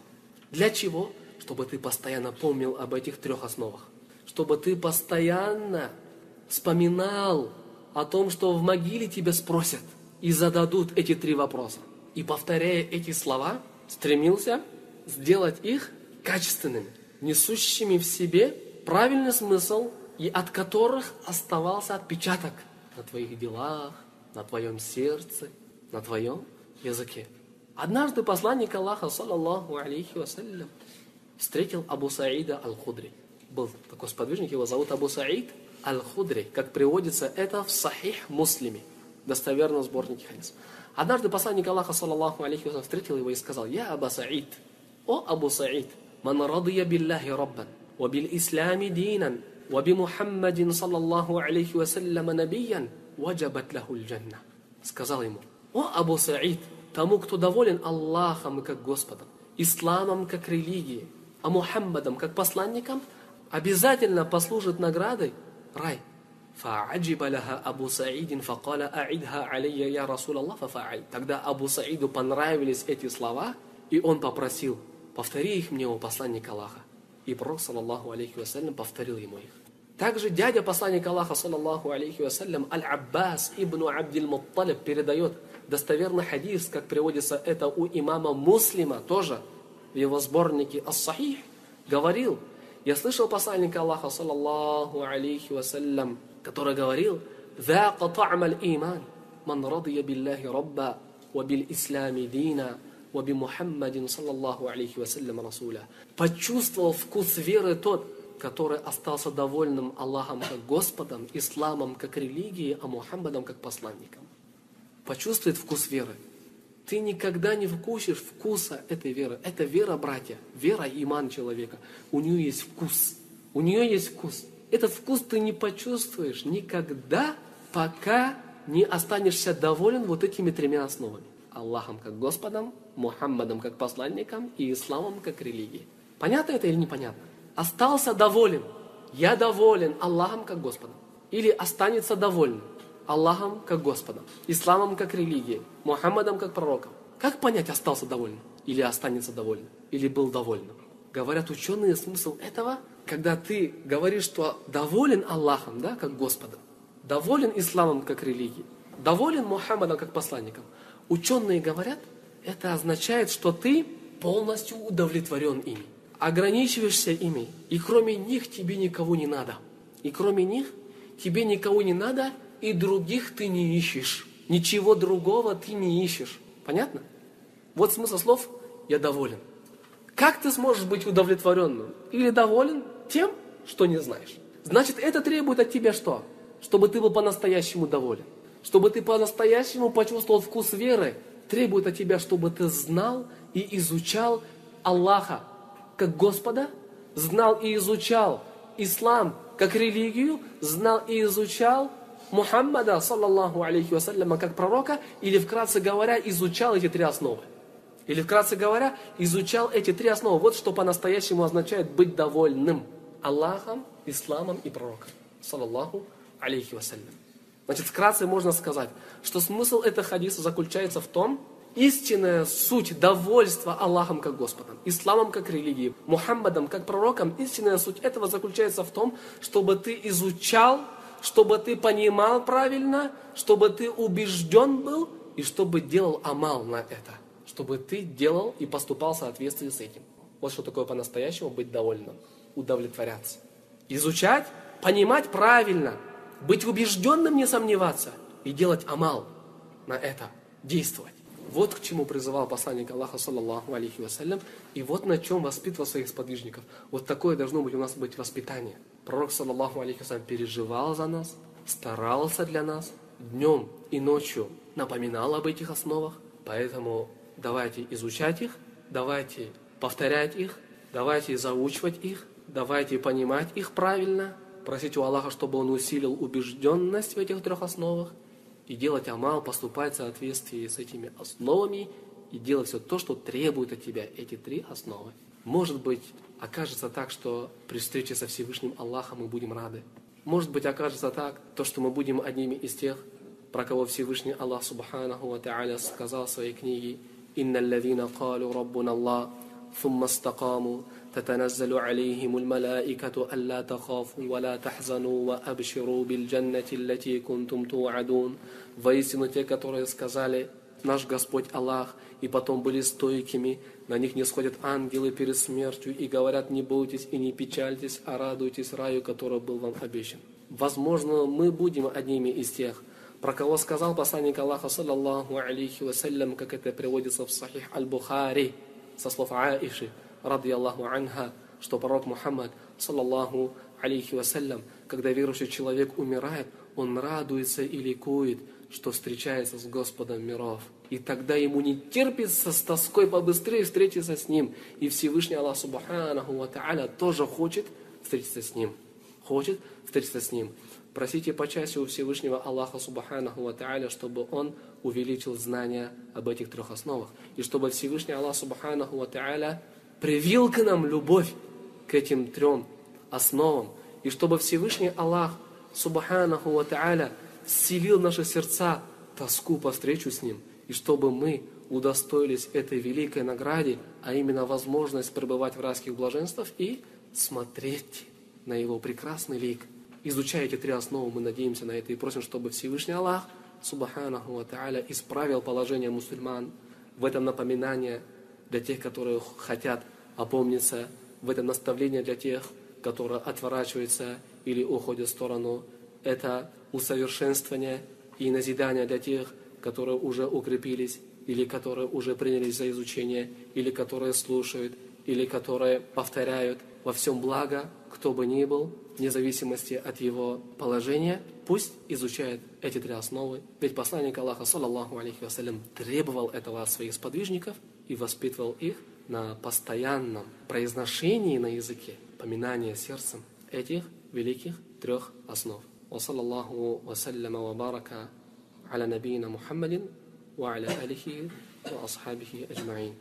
Для чего? Чтобы ты постоянно помнил об этих 3 основах. Чтобы ты постоянно вспоминал о том, что в могиле тебя спросят и зададут эти 3 вопроса. И повторяя эти слова, стремился сделать их качественными, несущими в себе правильный смысл, и от которых оставался отпечаток на твоих делах, на твоем сердце, на твоем языке. Однажды посланник Аллаха, саллаллаху алейхи вассалям, встретил Абу Саида Аль-Худри. Был такой сподвижник, его зовут Абу Саид Аль-Худри. Как приводится это в Сахих Муслиме, достоверном сборнике хадисов. Однажды посланник Аллаха, саллаллаху алейхи вассалям, встретил его и сказал: «Я Абу Саид, о Абу Саид, ман радия биллахи раббан, ва бил ислами динан, ва би Мухаммадин, саллаллаху алейхи вассалям, набиян, ваджабат лаху аль-джанна». Сказал ему: «О Абу Саид, тому, кто доволен Аллахом как Господом, исламом как религией, а Мухаммадом как посланником, обязательно послужит наградой рай». فَعَجِبَ لَهَا أَبُو سَعِيدٍ فَقَالَ أَعِدْهَا عَلَيَّ يَا رَسُولَ اللَّهِ فَفَعَلْ. Тогда Абу Саиду понравились эти слова, и он попросил: повтори их мне, о посланник Аллаха. И пророк, саллаллаху алейхи вассалям, повторил ему их. Также дядя посланника Аллаха, саллаллаху алейхи вассалям, Аль-Аббас ибн Абдиль-Мутталиб, передает достоверный хадис, как приводится это у имама Муслима, тоже в его сборнике Ас-Сахих, говорил: я слышал посланника Аллаха, саллаллаху алейхи вассалям, который говорил: ذَاقَ طَعْمَ الْإِيمَانِ مَنْ رَضِيَ بِاللَّهِ رَبًّا وَبِالْإِسْلَامِ دِينًا وَبِمُحَمَّدٍ саллаллаху алейхи вассалям расуля. Почувствовал вкус веры тот, который остался довольным Аллахом как Господом, Исламом как религией, а Мухаммадом как посланником. Почувствует вкус веры. Ты никогда не вкусишь вкуса этой веры. Это вера, братья, вера и иман человека. У нее есть вкус. У нее есть вкус. Этот вкус ты не почувствуешь никогда, пока не останешься доволен вот этими тремя основами. Аллахом как Господом, Мухаммадом как посланником и Исламом как религией. Понятно это или непонятно? Остался доволен. Я доволен Аллахом как Господом. Или останется довольным Аллахом как Господом, Исламом как религией, Мухаммадом как пророком. Как понять, остался довольным? Или останется довольным? Или был довольным? Говорят ученые, смысл этого, когда ты говоришь, что доволен Аллахом, да, как Господом, доволен Исламом как религией, доволен Мухаммадом как посланником. Ученые говорят, это означает, что ты полностью удовлетворен ими. Ограничиваешься ими, и кроме них тебе никого не надо. И кроме них тебе никого не надо, и других ты не ищешь. Ничего другого ты не ищешь. Понятно? Вот смысл слов «я доволен». Как ты сможешь быть удовлетворенным? Или доволен тем, что не знаешь? Значит, это требует от тебя что? Чтобы ты был по-настоящему доволен. Чтобы ты по-настоящему почувствовал вкус веры. Требует от тебя, чтобы ты знал и изучал Аллаха как Господа, знал и изучал Ислам как религию, знал и изучал Мухаммада, саллаллаху алейхи вассаляма, как пророка, или, вкратце говоря, изучал эти три основы. Или, вкратце говоря, изучал эти три основы. Вот что по-настоящему означает быть довольным Аллахом, Исламом и пророком, саллаллаху алейхи вассалям. Значит, вкратце можно сказать, что смысл этого хадиса заключается в том, истинная суть довольства Аллахом как Господом, Исламом как религией, Мухаммадом как пророком, истинная суть этого заключается в том, чтобы ты изучал, чтобы ты понимал правильно, чтобы ты убежден был и чтобы делал амал на это. Чтобы ты делал и поступал в соответствии с этим. Вот что такое по-настоящему быть довольным, удовлетворяться. Изучать, понимать правильно, быть убежденным, не сомневаться и делать амал на это, действовать. Вот к чему призывал посланник Аллаха, саллаллаху алейхи вассалям, и вот на чем воспитывал своих сподвижников. Вот такое должно быть у нас быть воспитание. Пророк, саллаллаху алейхи вассалям, переживал за нас, старался для нас, днем и ночью напоминал об этих основах, поэтому давайте изучать их, давайте повторять их, давайте заучивать их, давайте понимать их правильно, просить у Аллаха, чтобы Он усилил убежденность в этих трех основах, и делать амал, поступать в соответствии с этими основами, и делать все то, что требует от тебя эти три основы. Может быть, окажется так, что при встрече со Всевышним Аллахом мы будем рады. Может быть, окажется так, то, что мы будем одними из тех, про кого Всевышний Аллах Субханаху ва Та'аля сказал в своей книге: «Инна аллазина калу раббуна Аллах, thumma стакаму, تتنزل عليهم الملائكة ألا تخافوا ولا تحزنوا وأبشروا بالجنة التي كنتم توعدون». Воистину те, которые сказали: наш Господь Аллах, и потом были стойкими, на них не сходят ангелы перед смертью и говорят: не бойтесь и не печальтесь, а радуйтесь раю, который был вам обещан. Возможно, мы будем одними из тех, про кого сказал посланник Аллаха, саллаллаху алейхи вассалям, как это приводится в Сахих Аль-Бухари, со слов Аиши, ради Аллаху анха, что пророк Мухаммад, саллаллаху алейхи вассалям, когда верующий человек умирает, он радуется и ликует, что встречается с Господом миров. И тогда ему не терпится с тоской побыстрее встретиться с Ним. И Всевышний Аллах Субханаху ва Та'аля тоже хочет встретиться с Ним. Хочет встретиться с Ним. Просите почаще у Всевышнего Аллаха Субханаху ва Та'аля, чтобы Он увеличил знания об этих трех основах. И чтобы Всевышний Аллах Субханаху ва Та'аля привил к нам любовь к этим трем основам. И чтобы Всевышний Аллах субханаху ва тааля, вселил в наши сердца тоску по встречу с Ним, и чтобы мы удостоились этой великой награде, а именно возможность пребывать в райских блаженствах и смотреть на Его прекрасный лик. Изучая эти три основы, мы надеемся на это и просим, чтобы Всевышний Аллах, субханаху ва тааля, исправил положение мусульман в этом напоминании для тех, которые хотят опомниться, в этом наставлении для тех, которые отворачиваются или уходят в сторону. Это усовершенствование и назидание для тех, которые уже укрепились, или которые уже принялись за изучение, или которые слушают, или которые повторяют. Во всем благо, кто бы ни был, вне зависимости от его положения, пусть изучает эти три основы. Ведь посланник Аллаха, саллаллаху алейхи вассалям, требовал этого от своих сподвижников и воспитывал их на постоянном произношении на языке, поминании сердцем этих великих трех основ. وصلى الله وسلم وبارك على نبينا محمد وعلى آله وأصحابه أجمعين.